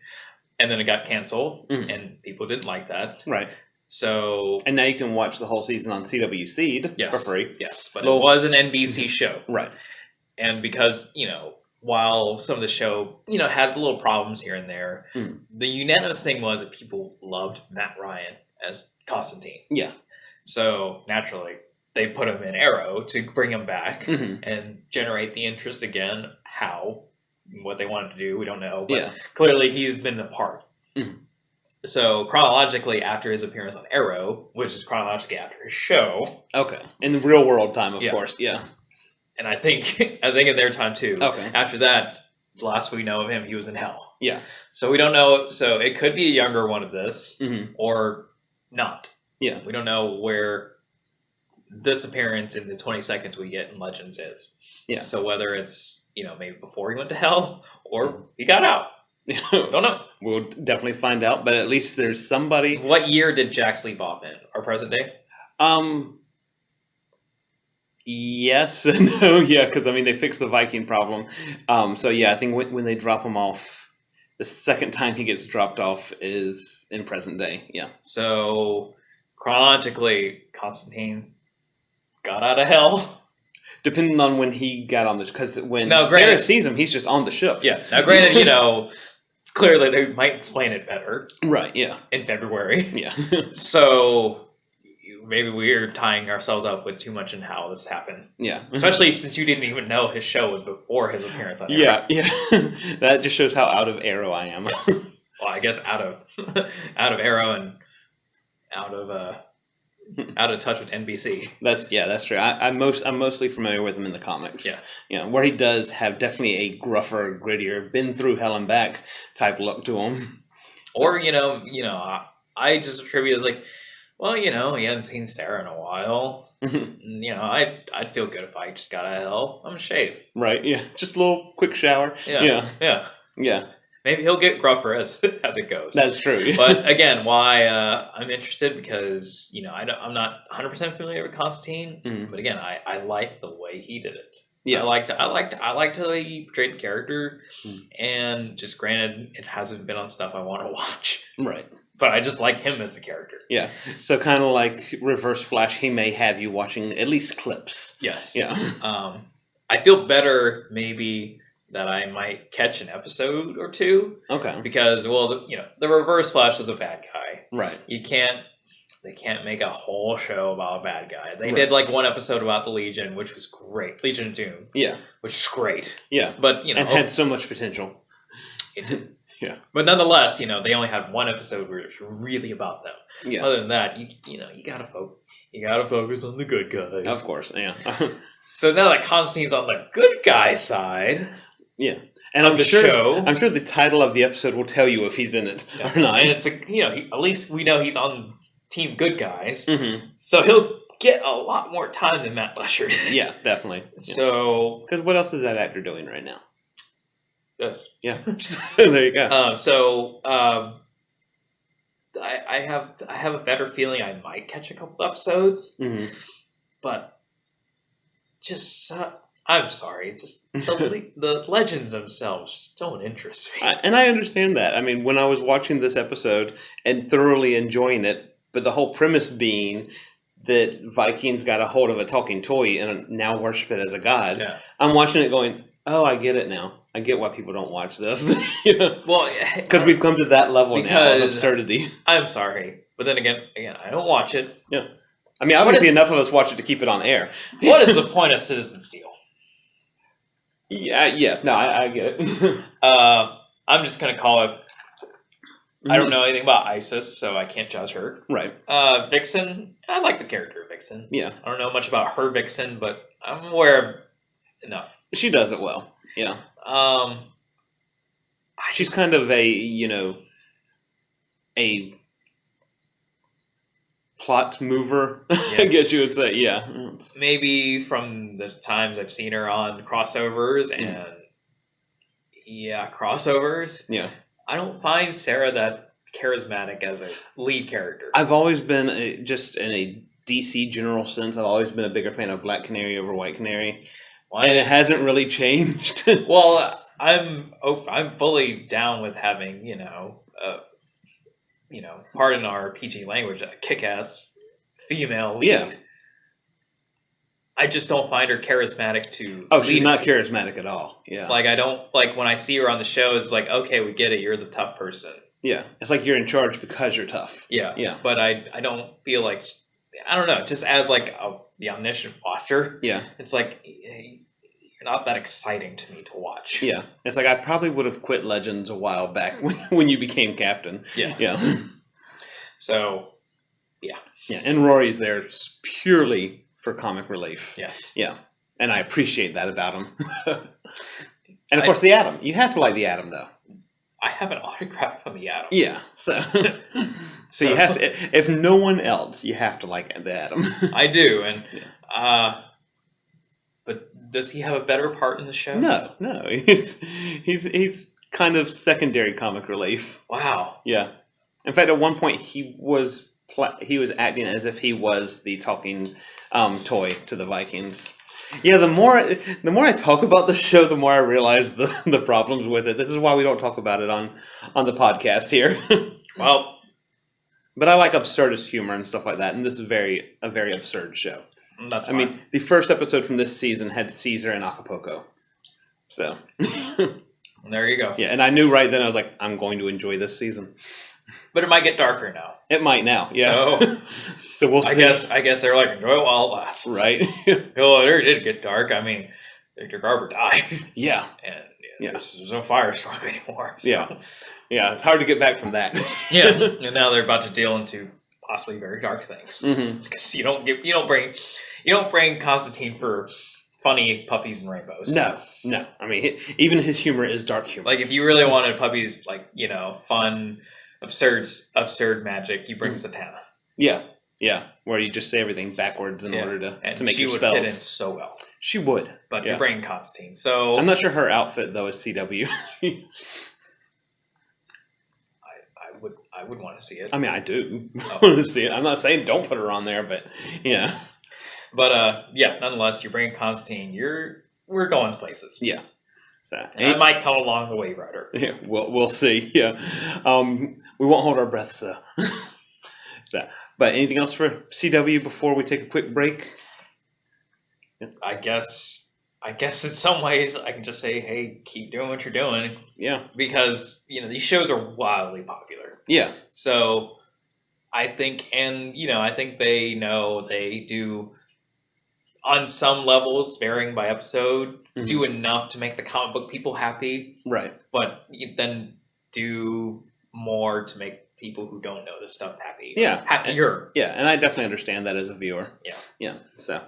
And then it got canceled, and people didn't like that. Right. So... And now you can watch the whole season on CW Seed for free. Yes, but it was an NBC show. Right. And because, while some of the show, had little problems here and there, the unanimous thing was that people loved Matt Ryan as Constantine. Yeah. So, naturally, they put him in Arrow to bring him back and generate the interest again. How? What they wanted to do, we don't know. But clearly he's been a part. Mm-hmm. So, chronologically, after his appearance on Arrow, which is chronologically after his show. Okay. In the real world time, of course. Yeah. And I think in their time too. Okay. After that, the last we know of him, he was in hell. Yeah. So we don't know. So it could be a younger one of this, or not. Yeah. We don't know where this appearance in the 20 seconds we get in Legends is. Yeah. So whether it's maybe before he went to hell or he got out. Don't know. We'll definitely find out. But at least there's somebody. What year did Jax leave off in? Our present day? Yes and no, yeah, because they fixed the Viking problem. So yeah, I think when they drop him off, the second time he gets dropped off is in present day. Yeah. So chronologically, Constantine got out of hell. Depending on when he got on the, because when Sarah sees him, he's just on the ship. Yeah. Now, granted, clearly they might explain it better. Right. Yeah. In February. Yeah. So. Maybe we're tying ourselves up with too much in how this happened. Yeah. Especially since you didn't even know his show was before his appearance on Arrow. Yeah. That just shows how out of Arrow I am. Yes. Well, I guess out of Arrow and out of touch with NBC. That's true. I'm mostly familiar with him in the comics. Yeah. Where he does have definitely a gruffer, grittier, been through hell and back type look to him. Or I just attribute it as like, well, he hadn't seen Sarah in a while. I'd feel good if I just got out of hell. I'm gonna shave. Right, yeah. Just a little quick shower. Yeah. Maybe he'll get gruffer as it goes. That's true. But again, why I'm interested because, I'm not 100% familiar with Constantine. Mm-hmm. But again, I like the way he did it. Yeah. I liked the way he portrayed the character. Mm-hmm. And just granted, it hasn't been on stuff I want to watch. Right. But I just like him as the character. Yeah. So kind of like Reverse Flash, he may have you watching at least clips. Yes. Yeah. I feel better maybe that I might catch an episode or two. Okay. Because, well, the Reverse Flash was a bad guy. Right. They can't make a whole show about a bad guy. They did like one episode about the Legion, which was great. Legion of Doom. Yeah. Which is great. Yeah. But, and had so much potential. It did. Yeah, but nonetheless, they only had one episode where it's really about them. Yeah. Other than that, you gotta focus on the good guys. Of course, yeah. So now that Constantine's on the good guy side, yeah, and I'm sure the title of the episode will tell you if he's in it or not. And it's at least we know he's on Team Good Guys, so he'll get a lot more time than Matt Lesher did. Yeah, definitely. So, because what else is that actor doing right now? Yes. Yeah. There you go. I have a better feeling I might catch a couple episodes, but just I'm sorry, just the legends themselves just don't interest me. And I understand that. I mean, when I was watching this episode and thoroughly enjoying it, but the whole premise being that Vikings got a hold of a talking toy and now worship it as a god. Yeah. I'm watching it going, oh, I get it now. I get why people don't watch this. You know? Well, because we've come to that level now of absurdity. I'm sorry, but then again, I don't watch it. Yeah, I mean, obviously enough of us watch it to keep it on air. What is the point of Citizen Steel? Yeah. No, I get it. I'm just gonna call it. I don't know anything about Isis, so I can't judge her. Right. Vixen, I like the character of Vixen. Yeah. I don't know much about her Vixen, but I'm aware of enough. She does it well. Yeah. She's kind of a plot mover, I guess you would say. Yeah. Maybe from the times I've seen her on crossovers and crossovers. Yeah. I don't find Sarah that charismatic as a lead character. I've always been, just in a DC general sense, I've always been a bigger fan of Black Canary over White Canary. And it hasn't really changed. Well, I'm fully down with having, pardon our PG language, a kick-ass female lead. Yeah. I just don't find her charismatic to. Oh, she's not charismatic at all. Yeah. Like, I don't, like, when I see her on the show, it's like, okay, we get it. You're the tough person. Yeah. It's like you're in charge because you're tough. Yeah. Yeah. But I don't feel like, I don't know, just as like the omniscient watcher. Yeah. It's like, you're not that exciting to me to watch. Yeah. It's like I probably would have quit Legends a while back when you became captain. Yeah. Yeah. So, yeah. Yeah. And Rory's there purely for comic relief. Yes. Yeah. And I appreciate that about him. And of course, the Atom. You have to like the Atom, though. I have an autograph from the Atom. Yeah. So you have to, if no one else, you have to like the Atom. I do. And, but does he have a better part in the show? No. He's kind of secondary comic relief. Wow. Yeah. In fact, at one point, he was acting as if he was the talking toy to the Vikings. Yeah, the more I talk about the show, the more I realize the problems with it. This is why we don't talk about it on the podcast here. Well, but I like absurdist humor and stuff like that, and this is a very absurd show. That's fine. I mean, the first episode from this season had Caesar and Acapulco. So there you go. Yeah, and I knew right then, I was like, I'm going to enjoy this season. But it might get darker now. It might now, yeah. So we'll see. I guess they're like, enjoy it while it lasts. Right. Well, it did get dark. I mean, Victor Garber died. Yeah. And there's no firestorm anymore. So. Yeah. Yeah, it's hard to get back from that. Yeah, and now they're about to deal into possibly very dark things. Mm-hmm. Because you don't bring Constantine for funny puppies and rainbows. No. I mean, even his humor is dark humor. Like, if you really wanted puppies, like, fun, absurd magic, you bring Zatanna. Yeah, where you just say everything backwards in order to make your spells. She would fit in so well. She would. But you're bringing Constantine, so... I'm not sure her outfit, though, is CW. I would want to see it. I mean, I do want to see it. I'm not saying don't put her on there, but yeah. But nonetheless, you're bringing Constantine. We're going places. Yeah. So, and I might come along the Wave Rider. Yeah, we'll see. Yeah, we won't hold our breaths though. But anything else for CW before we take a quick break? Yeah. I guess in some ways I can just say, hey, keep doing what you're doing. Yeah. Because these shows are wildly popular. Yeah. So I think they know they do. On some levels, varying by episode, do enough to make the comic book people happy. Right. But then do more to make people who don't know this stuff happy. Yeah. Happier. Yeah, and I definitely understand that as a viewer. Yeah. Yeah. So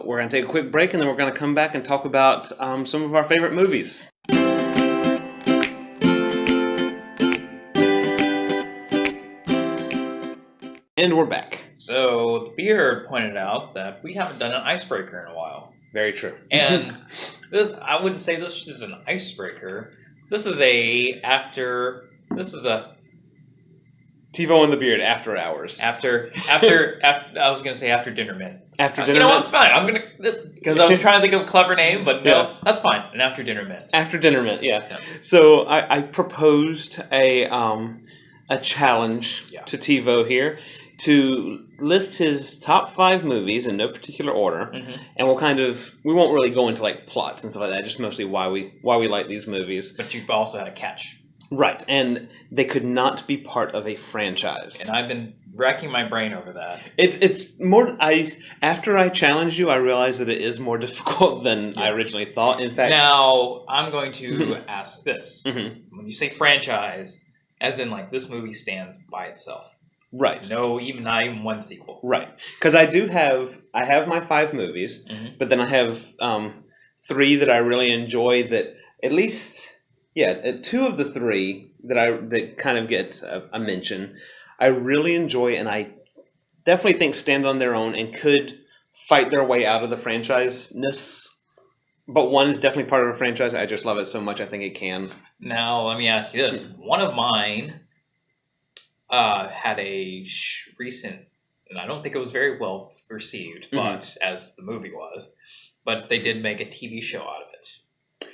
we're going to take a quick break, and then we're going to come back and talk about some of our favorite movies. And we're back. So, the beer pointed out that we haven't done an icebreaker in a while. Very true. And I wouldn't say this is an icebreaker. This is a TeeVo and the Beard after hours. After I was gonna say after dinner mint. After dinner mint. You know what? Fine. I'm gonna, because I was trying to think of a clever name, but no, that's fine. An after dinner mint. After dinner mint, yeah. So I proposed a challenge Yeah. to TeeVo here to list his top 5 movies in no particular order, and we won't really go into like plots and stuff like that. Just mostly why we like these movies. But you've also had a catch. Right, and they could not be part of a franchise. And I've been racking my brain over that. It's more. After I challenged you, I realized that it is more difficult than I originally thought. In fact, now I'm going to ask this: when you say franchise, as in like this movie stands by itself, right? No, not even one sequel, right? Because I have my 5 movies, but then I have 3 that I really enjoy. That at least. Yeah, 2 of the 3 that kind of get a mention, I really enjoy, and I definitely think stand on their own and could fight their way out of the franchise-ness. But one is definitely part of a franchise. I just love it so much, I think it can. Now, let me ask you this. One of mine had a recent, and I don't think it was very well received, but as the movie was, but they did make a TV show out of it.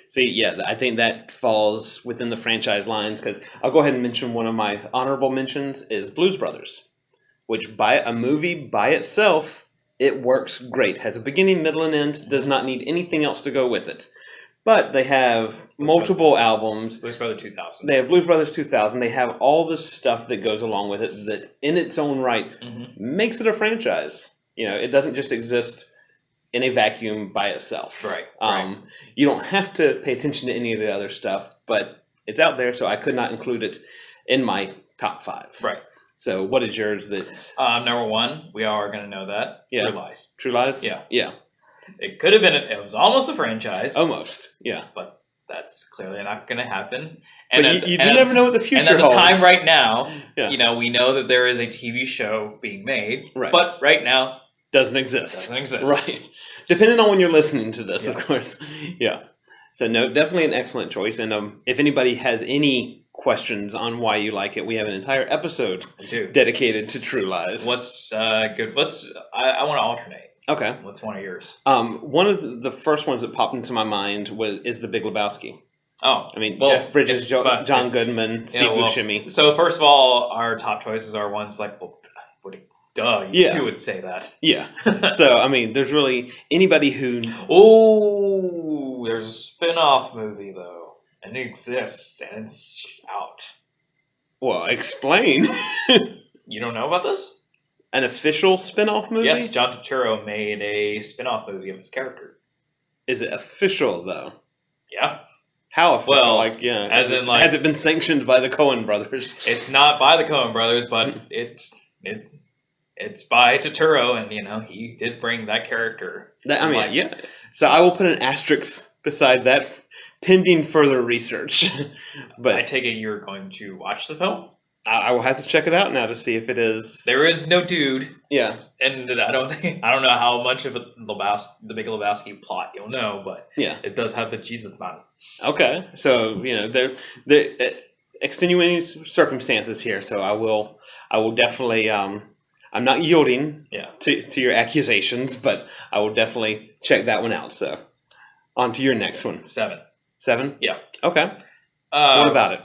See, yeah, I think that falls within the franchise lines, because I'll go ahead and mention one of my honorable mentions is Blues Brothers, which by a movie by itself, it works great. Has a beginning, middle, and end, does not need anything else to go with it. But they have multiple albums. Blues Brothers 2000. They have Blues Brothers 2000. They have all the stuff that goes along with it that in its own right makes it a franchise. You know, it doesn't just exist in a vacuum by itself. Right. You don't have to pay attention to any of the other stuff, but it's out there, so I could not include it in my top 5. Right. So what is yours that's... number 1, we are going to know that. Yeah. True Lies. True Lies? Yeah. Yeah. It could have been, it was almost a franchise. Almost, yeah. But that's clearly not going to happen. And but you do never know what the future holds. And at the time right now, yeah. you know, we know that there is a TV show being made. Right. But right now... Doesn't exist. Doesn't exist. Right. Depending on when you're listening to this, of course. Yeah. So, no, definitely an excellent choice. And if anybody has any questions on why you like it, we have an entire episode dedicated to True Lies. What's good? I want to alternate. Okay. What's one of yours? One of the first ones that popped into my mind is The Big Lebowski. Oh. I mean, Jeff Bridges, John Goodman, Steve Buscemi. So, first of all, our top choices are ones like... Duh, you would say that. Yeah. So, I mean, there's really anybody who... Oh, there's a spin-off movie, though. And it exists, and it's out. Well, explain. You don't know about this? An official spin-off movie? Yes, John Turturro made a spin-off movie of his character. Is it official, though? Yeah. How official? Well, has it been sanctioned by the Coen brothers? It's not by the Coen brothers, but it's by Turturro, and you know he did bring that character. So I will put an asterisk beside that, pending further research. But I take it you're going to watch the film. I will have to check it out now to see if it is. There is no dude. Yeah, and I don't know how much of the Big Lebowski plot you'll know, but it does have the Jesus man. Okay, so you know there extenuating circumstances here, so I will definitely. I'm not yielding to your accusations, but I will definitely check that one out. So, on to your next one. 7. 7? Yeah. Okay. What about it?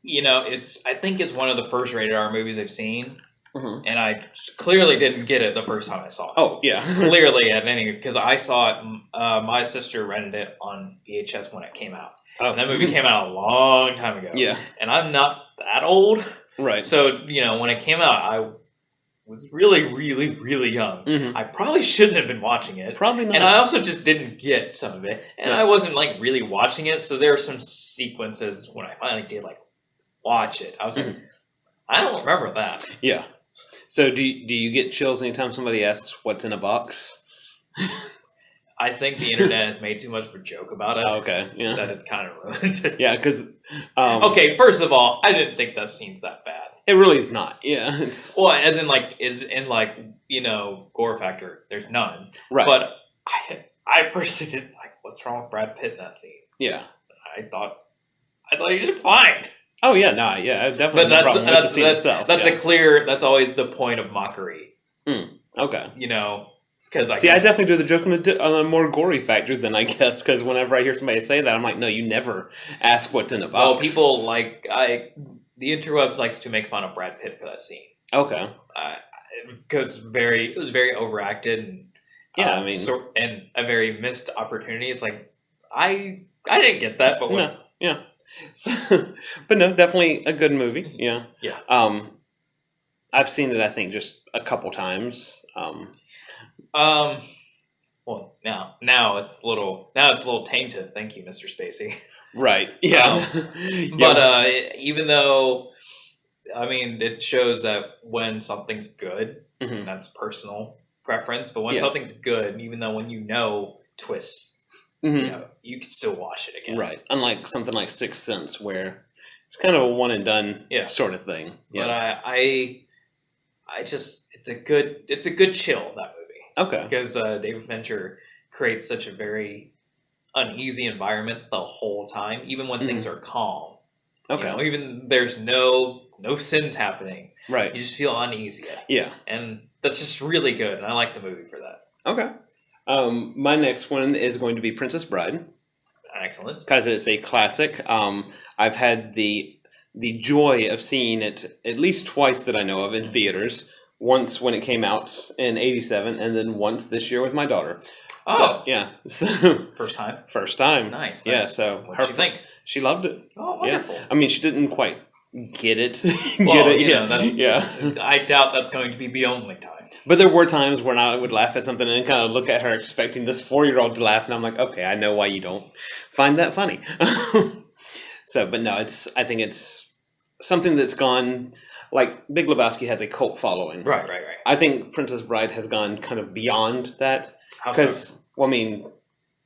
You know, I think it's one of the first rated R movies I've seen, and I clearly didn't get it the first time I saw it. Oh, yeah. Clearly, because I saw it, my sister rented it on VHS when it came out. Oh. And that movie came out a long time ago. Yeah. And I'm not that old. Right. So, you know, when it came out, I was really, really, really young. I probably shouldn't have been watching it. Probably not. And I also just didn't get some of it. And I wasn't, like, really watching it. So there are some sequences when I finally did, like, watch it. I was like, I don't remember that. Yeah. So do you get chills anytime somebody asks what's in a box? I think the internet has made too much of a joke about it. Oh, okay. Yeah. That it kind of ruined it. Yeah, because... okay, first of all, I didn't think that scene's that bad. It really is not. Yeah. Well, as in you know, gore factor, there's none. Right. But I personally didn't like what's wrong with Brad Pitt in that scene. Yeah. I thought he did fine. Oh yeah, no, yeah, definitely. But that's always the point of mockery. Okay. You know, because I definitely do the joke on a more gory factor than I guess, because whenever I hear somebody say that, I'm like, no, you never ask what's in a box. Well, people the interwebs likes to make fun of Brad Pitt for that scene. Okay. Because it was very overacted and I mean, and a very missed opportunity. It's like I didn't get that, but no, yeah. So, but no, definitely a good movie. Yeah. Yeah. I've seen it, I think, just a couple times. Well, now it's a little tainted. Thank you, Mr. Spacey. Right. Yeah. But even though, I mean, it shows that when something's good, that's personal preference. But when something's good, even though when twists, you can still watch it again. Right. Unlike something like Sixth Sense, where it's kind of a one and done sort of thing. Yeah. But I just it's a good chill, that movie. Okay. Because David Fincher creates such a very uneasy environment the whole time, even when things are calm. Okay. Even there's no sins happening. Right. You just feel uneasy. Yeah. And that's just really good, and I like the movie for that. Okay. My next one is going to be Princess Bride. Excellent. Because it's a classic. I've had the joy of seeing it at least twice that I know of in theaters. Once when it came out in '87, and then once this year with my daughter. Oh, so, yeah. So, First time. Nice. Yeah. So what did you think? She loved it. Oh, wonderful. Yeah. I mean, she didn't quite get it. I doubt that's going to be the only time. But there were times when I would laugh at something and kind of look at her expecting this 4-year-old to laugh, and I'm like, okay, I know why you don't find that funny. So, but no, I think it's something that's gone. Like Big Lebowski has a cult following. Right. I think Princess Bride has gone kind of beyond that. How so? Well, I mean,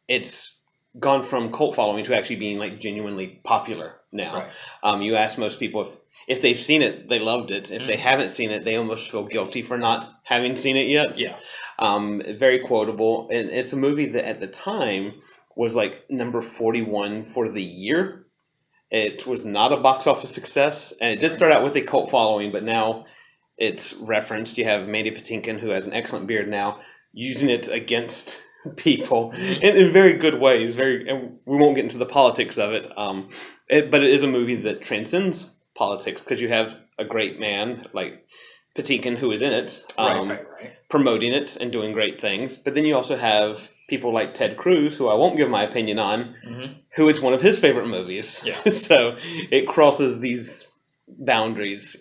it's gone from cult following to actually being like genuinely popular now. Right. You ask most people if they've seen it, they loved it. If they haven't seen it, they almost feel guilty for not having seen it yet. Yeah. Very quotable, and it's a movie that at the time was like number 41 for the year. It was not a box office success, and it did start out with a cult following, but now it's referenced. You have Mandy Patinkin, who has an excellent beard now, using it against people in very good ways. And we won't get into the politics of it, but it is a movie that transcends politics because you have a great man like Patinkin who is in it, right. promoting it and doing great things. But then you also have people like Ted Cruz, who I won't give my opinion on, who it's one of his favorite movies. Yeah. So it crosses these boundaries,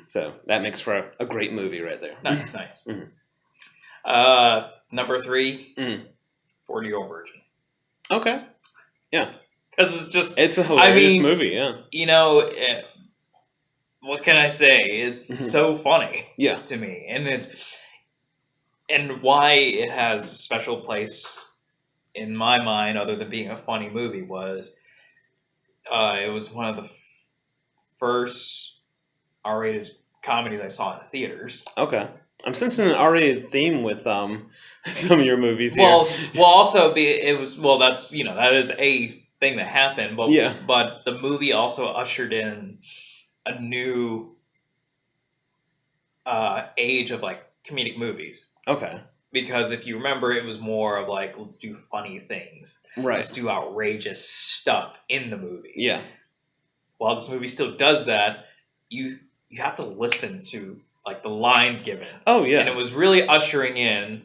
So that makes for a great movie right there. Nice. Number 3, 40-Year-Old Virgin. Okay. Yeah. Because it's a hilarious movie, yeah. What can I say? It's so funny to me. And why it has a special place in my mind, other than being a funny movie, was it was one of the first R-rated comedies I saw in theaters. Okay. I'm sensing an R-rated theme with some of your movies here. That is a thing that happened, but the movie also ushered in a new age of like comedic movies. Okay. Because if you remember, it was more of like, let's do funny things. Right. Let's do outrageous stuff in the movie. Yeah. While this movie still does that, you have to listen to like the lines given. Oh yeah. And it was really ushering in,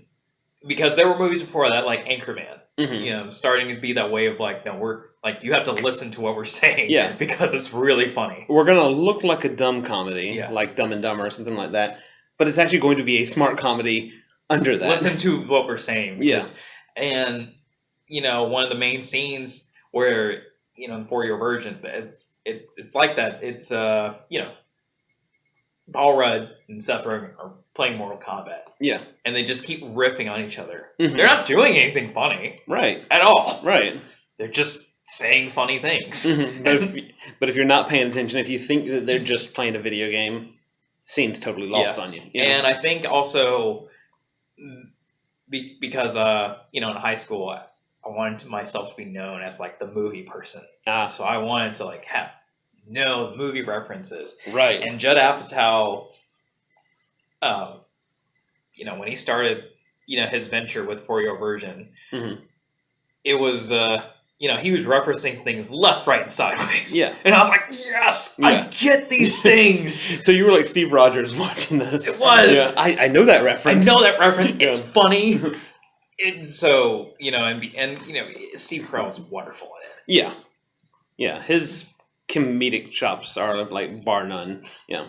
because there were movies before that like Anchorman, starting to be that way of like, no, we're like, you have to listen to what we're saying, because it's really funny. We're gonna look like a dumb comedy, like Dumb and Dumber or something like that, but it's actually going to be a smart comedy under that. Listen to what we're saying. And one of the main scenes where the 4-Year Virgin, it's like that. It's Paul Rudd and Seth Rogen are playing Mortal Kombat. Yeah. And they just keep riffing on each other. They're not doing anything funny. Right. At all. Right. They're just saying funny things. But if you're not paying attention, if you think that they're just playing a video game, scene's totally lost on you. And I think also because in high school I wanted myself to be known as like the movie person. So I wanted to like know the movie references. Right. And Judd Apatow, when he started, his venture with 4-Year Virgin, it was he was referencing things left, right, and sideways. Yeah. And I was like, yes, I get these things. So you were like Steve Rogers watching this. It was. Yeah, I know that reference. It's funny. And so, Steve Carell's wonderful in it. Yeah. Yeah. His comedic chops are like bar none. Yeah.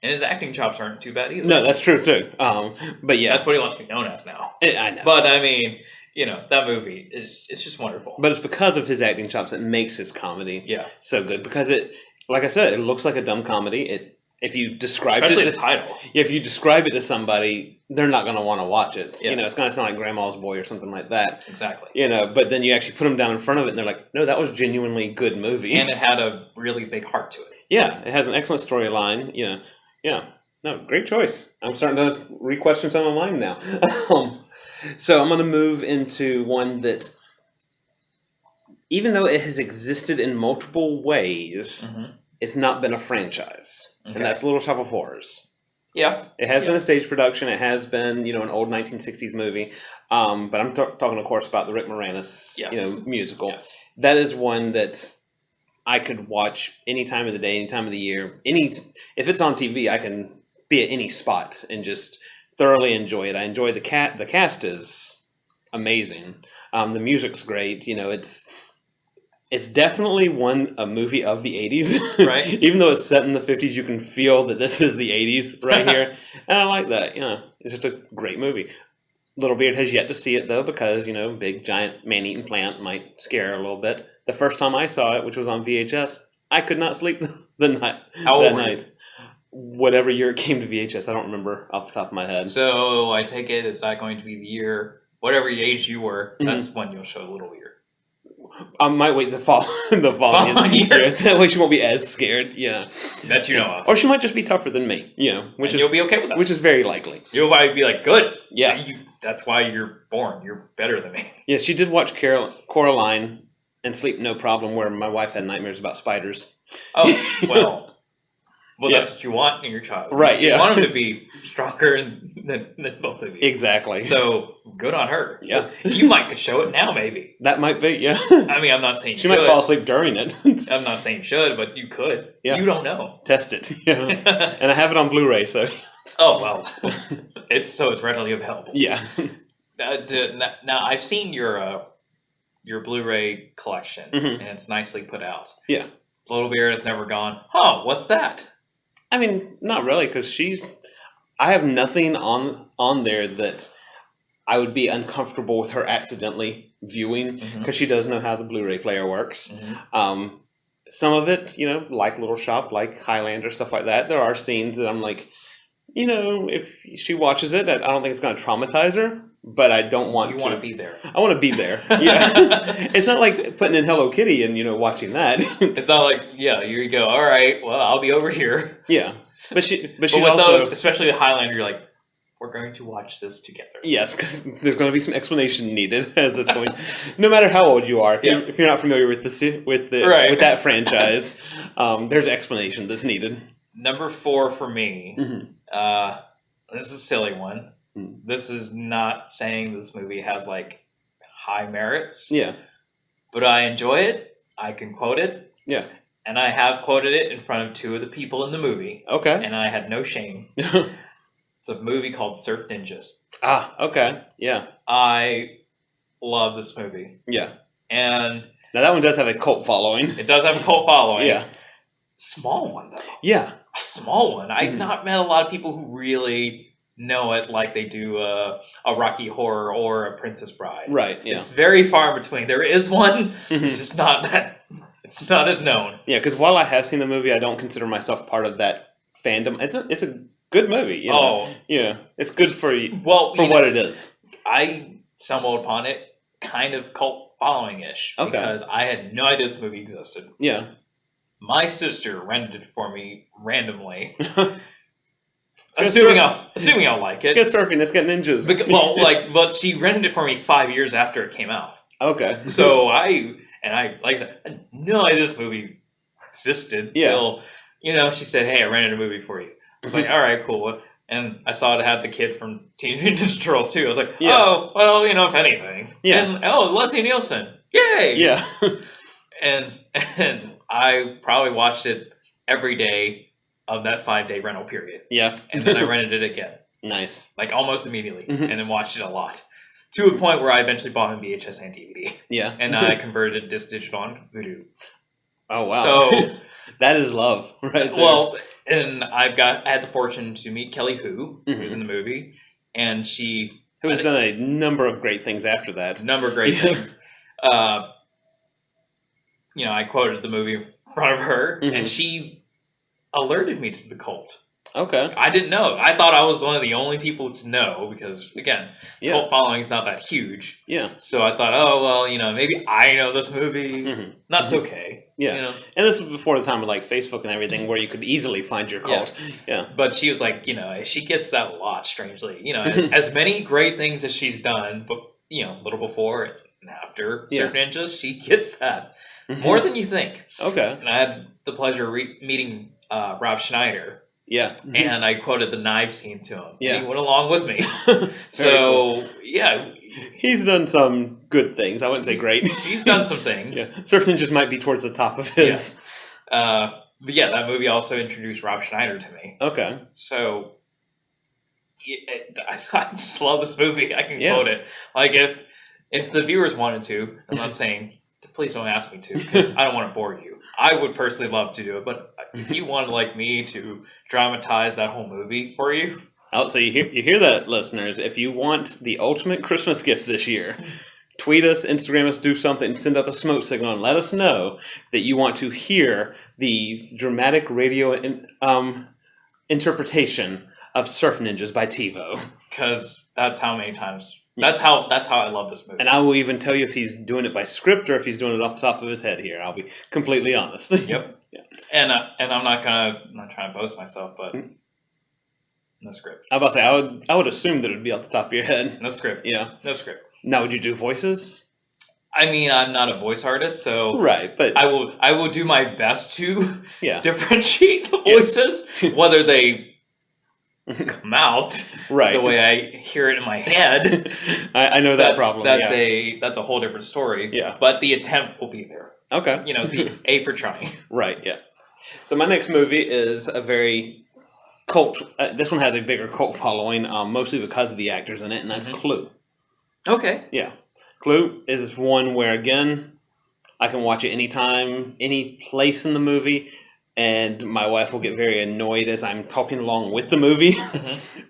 And his acting chops aren't too bad either. No, that's true too. But yeah. That's what he wants to be known as now. I know. But I mean, that movie it's just wonderful. But it's because of his acting chops that makes his comedy so good. Because like I said, it looks like a dumb comedy. If you describe especially the title. If you describe it to somebody, they're not going to want to watch it. Yeah. It's going to sound like Grandma's Boy or something like that. Exactly. But then you actually put them down in front of it, and they're like, "No, that was genuinely good movie." And it had a really big heart to it. Yeah, it has an excellent storyline. Yeah. No, great choice. I'm starting to re-question some of mine now. So I'm going to move into one that, even though it has existed in multiple ways, it's not been a franchise. Okay. And that's Little Shop of Horrors. Yeah. It has been a stage production. It has been, an old 1960s movie. But I'm talking, of course, about the Rick Moranis, musical. Yes. That is one that I could watch any time of the day, any time of the year. If it's on TV, I can be at any spot and just thoroughly enjoy it. I enjoy the cast is amazing. The music's great. It's definitely a movie of the 80s. Right. Even though it's set in the 50s, you can feel that this is the 80s right here. And I like that. It's just a great movie. Littlebeard has yet to see it, though, because, big, giant, man-eating plant might scare her a little bit. The first time I saw it, which was on VHS, I could not sleep that night. How old were you? Whatever year it came to VHS. I don't remember off the top of my head. So I take it, is that going to be the year, whatever age you were, that's when you'll show Littlebeard. I might wait the following year. That way she won't be as scared. Yeah. That you know of. Or she might just be tougher than me. Which you'll be okay with that. Which is very likely. You'll probably be like, good. Yeah. That's why you're born. You're better than me. Yeah, she did watch Coraline and sleep no problem, where my wife had nightmares about spiders. Oh, well. Well, that's what you want in your child. Right, yeah. You want them to be stronger than both of you. Exactly. So, good on her. Yeah. So you might show it now, maybe. That might be, yeah. I mean, I'm not saying she might fall asleep during it. I'm not saying you should, but you could. Yeah. You don't know. Test it. Yeah. And I have it on Blu-ray, so. Oh, well. It's readily available. Yeah. Now, I've seen your Blu-ray collection, and it's nicely put out. Yeah. Littlebeard has never gone, what's that? I mean, not really, because I have nothing on there that I would be uncomfortable with her accidentally viewing, because she does know how the Blu-ray player works. Some of it, like Little Shop, like Highlander, stuff like that, there are scenes that I'm like, if she watches it, I don't think it's going to traumatize her, but I don't want to. You want to be there. I want to be there. Yeah. It's not like putting in Hello Kitty and, watching that. It's not like, here you go. All right, well, I'll be over here. Yeah. But she's with also... those, especially with Highlander, you're like, we're going to watch this together. Yes, because there's going to be some explanation needed as it's going. No matter how old you are, if you're not familiar with with that franchise, there's explanation that's needed. Number 4 for me. This is a silly one. This is not saying this movie has high merits. Yeah. But I enjoy it. I can quote it. Yeah. And I have quoted it in front of 2 of the people in the movie. Okay. And I had no shame. It's a movie called Surf Ninjas. Ah, okay. Yeah. I love this movie. Yeah. And now that one does have a cult following. It does have a cult following. Yeah. Small one, though. Yeah. A small one. I've not met a lot of people who really know it like they do a Rocky Horror or a Princess Bride. Right, yeah. It's very far between. There is one. It's just not that... It's not as known. Yeah, because while I have seen the movie, I don't consider myself part of that fandom. It's a good movie. Yeah, it's good for you. Well, for what it is. I stumbled upon it kind of cult following-ish because I had no idea this movie existed. Yeah. My sister rented it for me randomly. Assuming I'll like it. Let's get surfing. Let's get ninjas. But she rented it for me 5 years after it came out. Okay. So like I said, I had no idea this movie existed till, she said, hey, I rented a movie for you. I was like, all right, cool. And I saw it had the kid from Teenage Mutant Ninja Turtles too. I was like, oh, well, if anything. Yeah. And, Leslie Nielsen. Yay! Yeah. and I probably watched it every day of that 5-day rental period. Yeah. And then I rented it again. Nice. Like almost immediately. Mm-hmm. And then watched it a lot. To a point where I eventually bought a VHS and DVD. Yeah. And I converted disc digital on Vudu. Oh, wow. So that is love, right there. Well, and I had the fortune to meet Kelly Hu, who's in the movie, and she... Who has done a number of great things after that. Number of great things. You know, I quoted the movie in front of her, and she alerted me to the cult. Okay. I didn't know. I thought I was one of the only people to know because, again, cult following is not that huge. Yeah. So I thought, oh, well, you know, maybe I know this movie. That's okay. Yeah. You know? And this was before the time of like Facebook and everything where you could easily find your cult. Yeah. But she was like, you know, she gets that a lot, strangely. You know, as many great things as she's done, but, you know, a little before and after Surf Ninjas, she gets that more than you think. Okay. And I had the pleasure of meeting Rob Schneider. Yeah. And I quoted the knife scene to him. Yeah. He went along with me. So, cool. Yeah. He's done some good things. I wouldn't say great. He's done some things. Yeah. Surf Ninjas might be towards the top of his. Yeah. But yeah, that movie also introduced Rob Schneider to me. Okay. So, I just love this movie. I can quote it. Like, if the viewers wanted to, I'm not saying, please don't ask me to, because I don't want to bore you. I would personally love to do it, but if you wanted like me to dramatize that whole movie for you. Oh, so you hear that, listeners. If you want the ultimate Christmas gift this year, tweet us, Instagram us, do something, send up a smoke signal, and let us know that you want to hear the dramatic radio interpretation of Surf Ninjas by TeeVo. Because that's how many times... That's how I love this movie. And I will even tell you if he's doing it by script or if he's doing it off the top of his head here. I'll be completely honest. Yep. Yeah. And I'm not trying to boast myself, but no script. I was about to say I would assume that it would be off the top of your head. No script. Yeah. No script. Now, would you do voices? I mean, I'm not a voice artist, so but I will do my best to differentiate the voices, whether they come out the way I hear it in my head. I know that problem. That's a whole different story. Yeah. But the attempt will be there. Okay. You know, the A for trying. Right, yeah. So my next movie is a very cult... this one has a bigger cult following, mostly because of the actors in it, and that's Clue. Okay. Yeah. Clue is one where, again, I can watch it anytime, any place in the movie, and my wife will get very annoyed as I'm talking along with the movie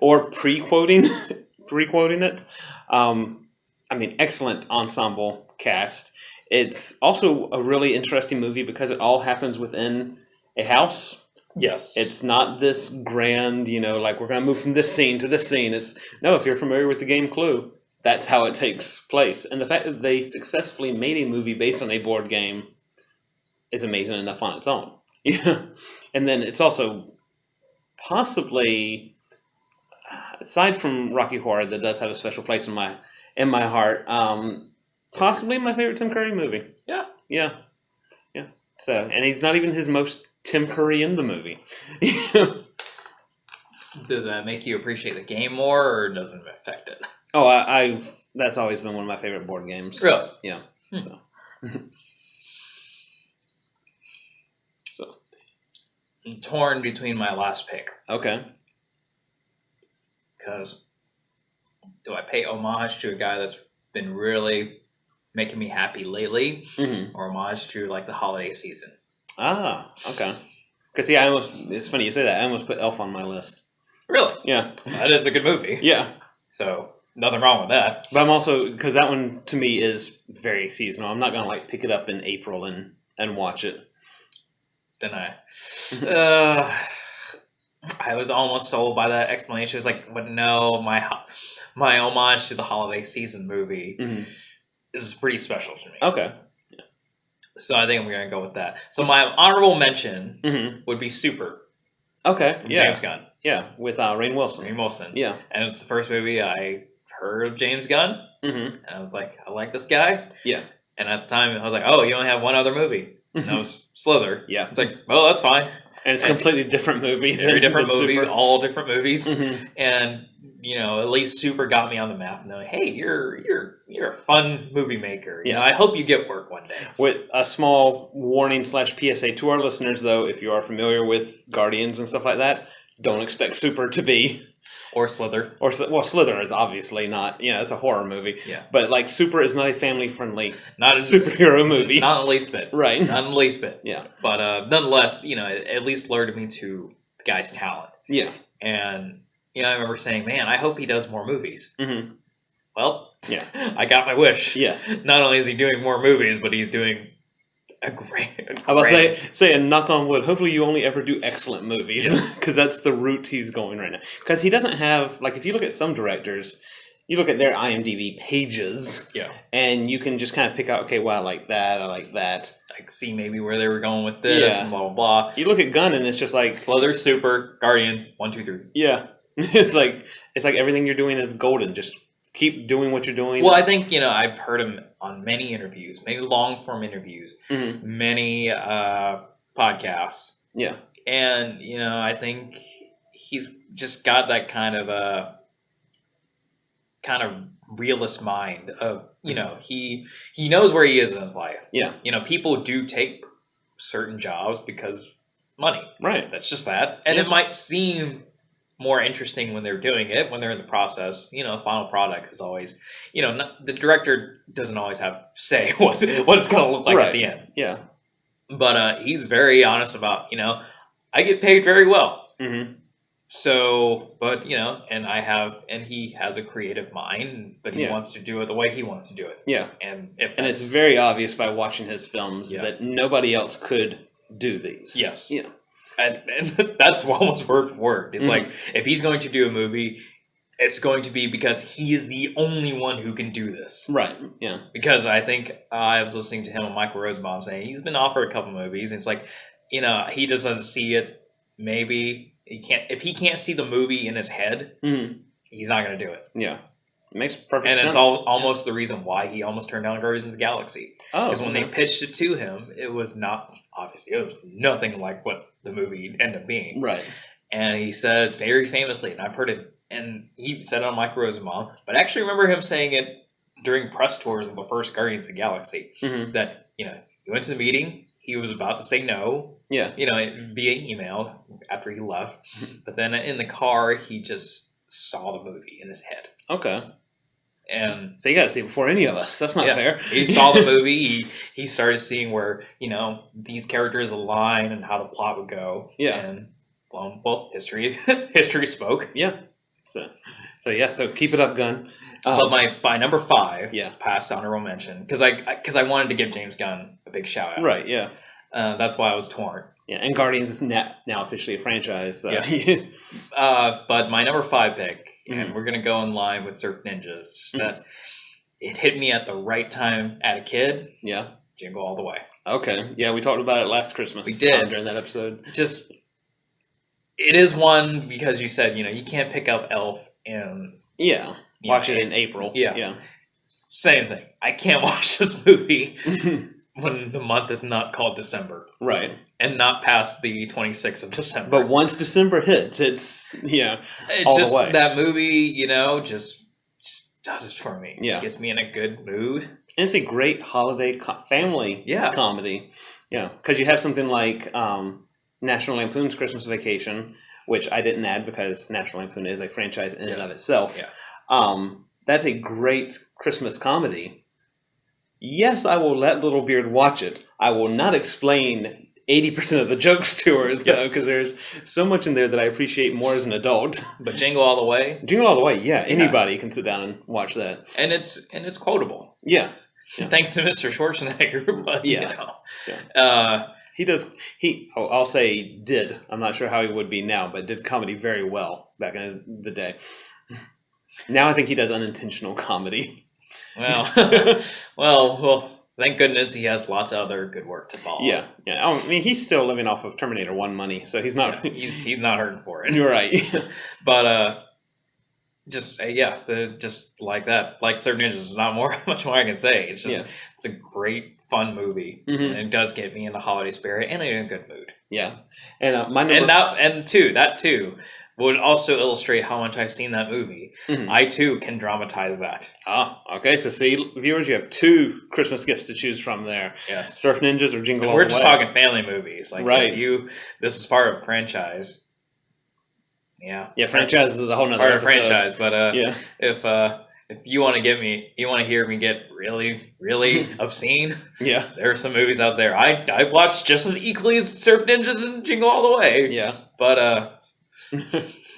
or pre-quoting it. I mean, excellent ensemble cast. It's also a really interesting movie because it all happens within a house. Yes. It's not this grand, you know, like we're going to move from this scene to this scene. No, if you're familiar with the game Clue, that's how it takes place. And the fact that they successfully made a movie based on a board game is amazing enough on its own. Yeah. And then it's also possibly, aside from Rocky Horror, that does have a special place in my heart, possibly my favorite Tim Curry movie. Yeah. Yeah. Yeah. So, and he's not even his most Tim Curry in the movie. Does that make you appreciate the game more, or doesn't it affect it? Oh, that's always been one of my favorite board games. Really? Yeah. So. I'm torn between my last pick. Okay. Because do I pay homage to a guy that's been really making me happy lately, or homage to like the holiday season? Ah, okay. Because it's funny you say that. I almost put Elf on my list. Really? Yeah. That is a good movie. Yeah. So nothing wrong with that. But I'm also, because that one to me is very seasonal. I'm not going to like pick it up in April and watch it. Then I was almost sold by that explanation. It was like, but no, my homage to the holiday season movie is pretty special to me. Okay. Yeah. So I think I'm going to go with that. So my honorable mention would be Super. Okay. Yeah. James Gunn. Yeah, with Rainn Wilson. Rainn Wilson. Yeah. And it was the first movie I heard of James Gunn. And I was like, I like this guy. Yeah. And at the time, I was like, oh, you only have one other movie. And that was Slither. Yeah. It's like, well, that's fine. And it's a completely different movie. Very different movie, Super. all different movies. Mm-hmm. And, at least Super got me on the map knowing, hey, you're a fun movie maker. I hope you get work one day. With a small warning / PSA to our listeners, though, if you are familiar with Guardians and stuff like that, don't expect Super to be... Or Slither. Slither is obviously not, it's a horror movie. Yeah. But, Super is not a family-friendly superhero movie. Not in the least bit. Right. Not in the least bit. Yeah. But nonetheless, it at least alerted me to the guy's talent. Yeah. And, I remember saying, man, I hope he does more movies. Mm-hmm. Well, yeah, I got my wish. Yeah. Not only is he doing more movies, but he's doing a great... I was say, and knock on wood, hopefully you only ever do excellent movies. Because that's the route he's going right now. Because he doesn't have, if you look at some directors, you look at their IMDb pages, and you can just kind of pick out, okay, well, I like that, see maybe where they were going with this, and blah, blah, blah. You look at Gunn, and it's just like... Slither, Super, Guardians, 1, 2, 3. Yeah. It's like everything you're doing is golden. Just keep doing what you're doing. Well, I think, I've heard him on many interviews, many long-form interviews, many podcasts. Yeah. And, I think he's just got that kind of realist mind of, he knows where he is in his life. Yeah. People do take certain jobs because money. Right. That's just that. And it might seem more interesting when they're doing it, when they're in the process. The final product is always, the director doesn't always have say what it's going to look like at the end. Yeah. But he's very honest about, I get paid very well. Mm-hmm. So, but, and he has a creative mind, but he wants to do it the way he wants to do it. Yeah. And it's very obvious by watching his films that nobody else could do these. Yes. Yeah. And that's almost word for word. It's like, if he's going to do a movie, it's going to be because he is the only one who can do this. Right, yeah. Because I think I was listening to him on Michael Rosenbaum saying he's been offered a couple movies, and it's like, he just doesn't see it. Maybe if he can't see the movie in his head, he's not going to do it. Yeah. It makes perfect sense. And it's almost the reason why he almost turned down Guardians of the Galaxy. Oh, because when they pitched it to him, it was nothing like what the movie ended up being. Right. And he said very famously, and I've heard it, and he said it on Mike Rosenbaum, but I actually remember him saying it during press tours of the first Guardians of the Galaxy, that, he went to the meeting, he was about to say no, via email after he left, but then in the car, he just saw the movie in his head. Okay. And so you got to see it before any of us. That's not fair. He saw the movie. He started seeing where, these characters align and how the plot would go. Yeah. And, well, history spoke. Yeah. So keep it up, Gunn. But by number 5, past honorable mention, because I wanted to give James Gunn a big shout out. Right, yeah. That's why I was torn. Yeah, and Guardians is now officially a franchise. So. Yeah. But my number 5 pick, and we're going to go in line with Surf Ninjas, just that it hit me at the right time at a kid. Yeah. Jingle All the Way. Okay. Yeah, we talked about it last Christmas. We did. During that episode. It is one because you said, you can't pick up Elf and... Yeah. Watch it in April. Yeah. Same thing. I can't watch this movie when the month is not called December. Right. And not past the 26th of December. But once December hits, it's all just the way. That movie, just does it for me. Yeah. It gets me in a good mood. And it's a great holiday family comedy. Yeah. Because you have something like National Lampoon's Christmas Vacation, which I didn't add because National Lampoon is a franchise in and of itself. Yeah. That's a great Christmas comedy. Yes, I will let Littlebeard watch it. I will not explain 80% of the jokes to her, though, because there's so much in there that I appreciate more as an adult. But Jingle All the Way? Jingle All the Way, yeah. Anybody can sit down and watch that. And it's quotable. Yeah. Thanks to Mr. Schwarzenegger, but, He does, I'll say did. I'm not sure how he would be now, but did comedy very well back in the day. Now I think he does unintentional comedy. Well, thank goodness he has lots of other good work to follow. Yeah. I mean, he's still living off of Terminator 1 money, so he's not... he's not hurting for it. You're right. But, just like that. Like Surf Ninjas, not much more I can say. It's just, it's a great fun movie. And it does get me in the holiday spirit and in a good mood. Yeah. And that too would also illustrate how much I've seen that movie. I too can dramatize that. Okay. So see, viewers, you have 2 Christmas gifts to choose from there. Yes. Surf Ninjas or Jingle All the Way. We're just talking family movies. Like, right. This is part of a franchise. Yeah. Yeah, franchise is a whole nother part of episode. Franchise, but if you want to hear me get really, really obscene, there are some movies out there I watched just as equally as Surf Ninjas and Jingle All the Way. Yeah. But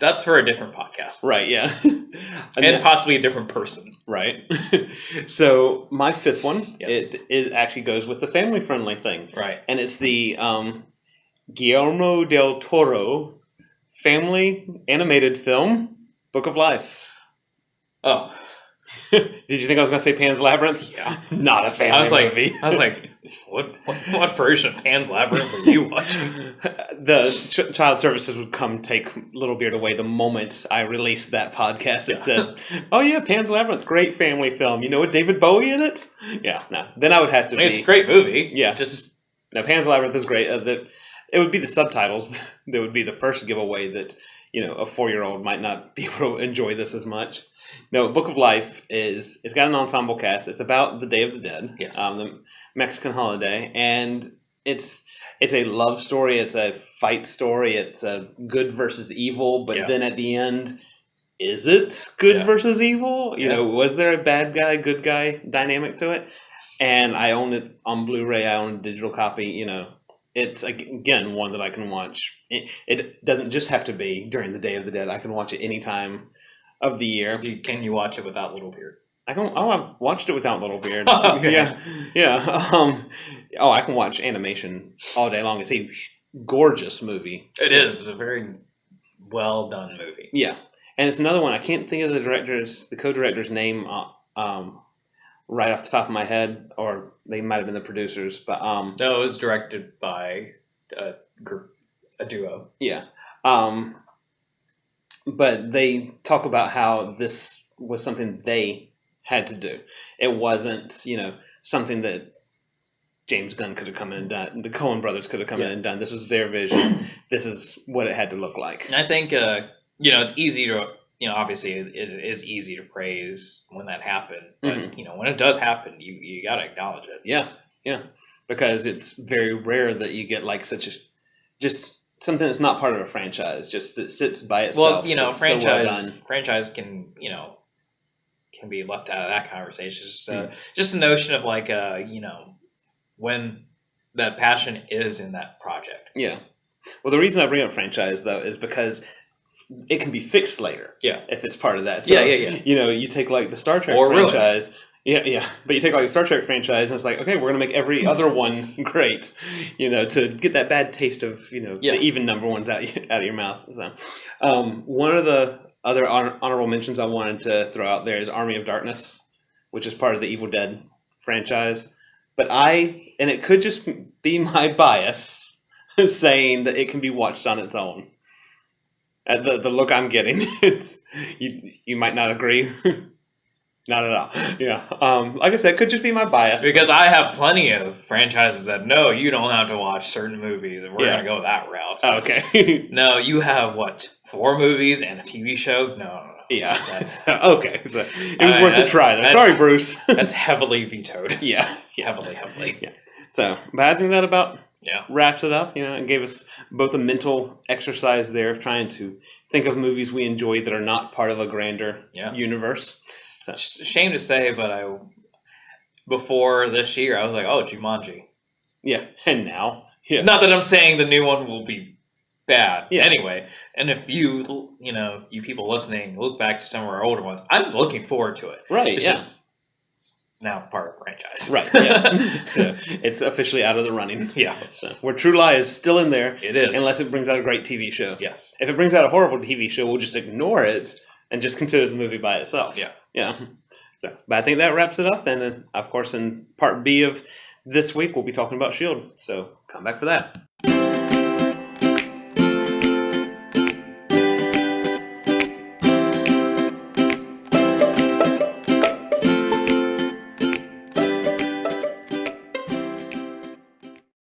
that's for a different podcast. Right, yeah. and possibly a different person. Right. So my 5th one, it actually goes with the family-friendly thing. Right. And it's the Guillermo del Toro family animated film, Book of Life. Oh. Did you think I was going to say Pan's Labyrinth? Yeah. Not a family movie. I was like, what version of Pan's Labyrinth are you watching? The child services would come take Littlebeard away the moment I released that podcast that said, oh yeah, Pan's Labyrinth, great family film. You know, with David Bowie in it? Yeah, no. Then I would have to it's a great movie. Yeah. No, Pan's Labyrinth is great. It would be the subtitles that would be the first giveaway that, you know, a 4-year-old might not be able to enjoy this as much. No, Book of Life it's got an ensemble cast. It's about the Day of the Dead, the Mexican holiday, and it's a love story. It's a fight story. It's a good versus evil, but then at the end, is it good versus evil? You know, was there a bad guy, good guy dynamic to it? And I own it on Blu-ray. I own a digital copy. You know, it's again one that I can watch. It doesn't just have to be during the Day of the Dead. I can watch it anytime of the year. Can you watch it without Littlebeard? I've watched it without Littlebeard. Okay. Yeah. I can watch animation all day long. It's a gorgeous movie. It is. It's a very well done movie. Yeah, and it's another one. I can't think of the co-director's name right off the top of my head, or they might have been the producers. But no, it was directed by a duo. Yeah. But they talk about how this was something they had to do. It wasn't, you know, something that James Gunn could have come in and done. The Coen brothers could have come in and done. This was their vision. This is what it had to look like. And I think, you know, it's easy to, you know, obviously it is easy to praise when that happens. But, you know, when it does happen, you got to acknowledge it. Yeah, yeah. Because it's very rare that you get like just something that's not part of a franchise, just that sits by itself. Well, you know, franchise can, you know, can be left out of that conversation. Just the notion of like, you know, when that passion is in that project. Yeah. Well, the reason I bring up franchise though is because it can be fixed later. Yeah. If it's part of that. So, you know, you take like the Star Trek franchise. Ruined. Yeah. But you take like the Star Trek franchise and it's like, okay, we're going to make every other one great, you know, to get that bad taste of, you know, the even number ones out of your mouth. So, one of the other honorable mentions I wanted to throw out there is Army of Darkness, which is part of the Evil Dead franchise. But and it could just be my bias saying that it can be watched on its own. At the look I'm getting, you might not agree. Not at all. Yeah. Like I said, it could just be my bias. Because I have plenty of franchises that, no, you don't have to watch certain movies, and we're going to go that route. Oh, okay. No, you have, 4 movies and a TV show? No. Yeah. Okay. So it was worth a try, though. Sorry, Bruce. That's heavily vetoed. Yeah. Heavily. Yeah. So, but I think that about wraps it up, you know, and gave us both a mental exercise there of trying to think of movies we enjoy that are not part of a grander universe. So. Shame to say, but before this year, I was like, oh, Jumanji. Yeah, and now? Yeah. Not that I'm saying the new one will be bad. Yeah. Anyway, and if you people listening, look back to some of our older ones, I'm looking forward to it. Right, it's just now part of the franchise. Right, yeah. So it's officially out of the running. Yeah. So where True Lie is still in there. It is. Unless it brings out a great TV show. Yes. If it brings out a horrible TV show, we'll just ignore it and just consider the movie by itself. Yeah. Yeah. So, but I think that wraps it up. And of course, in part B of this week, we'll be talking about S.H.I.E.L.D. So come back for that.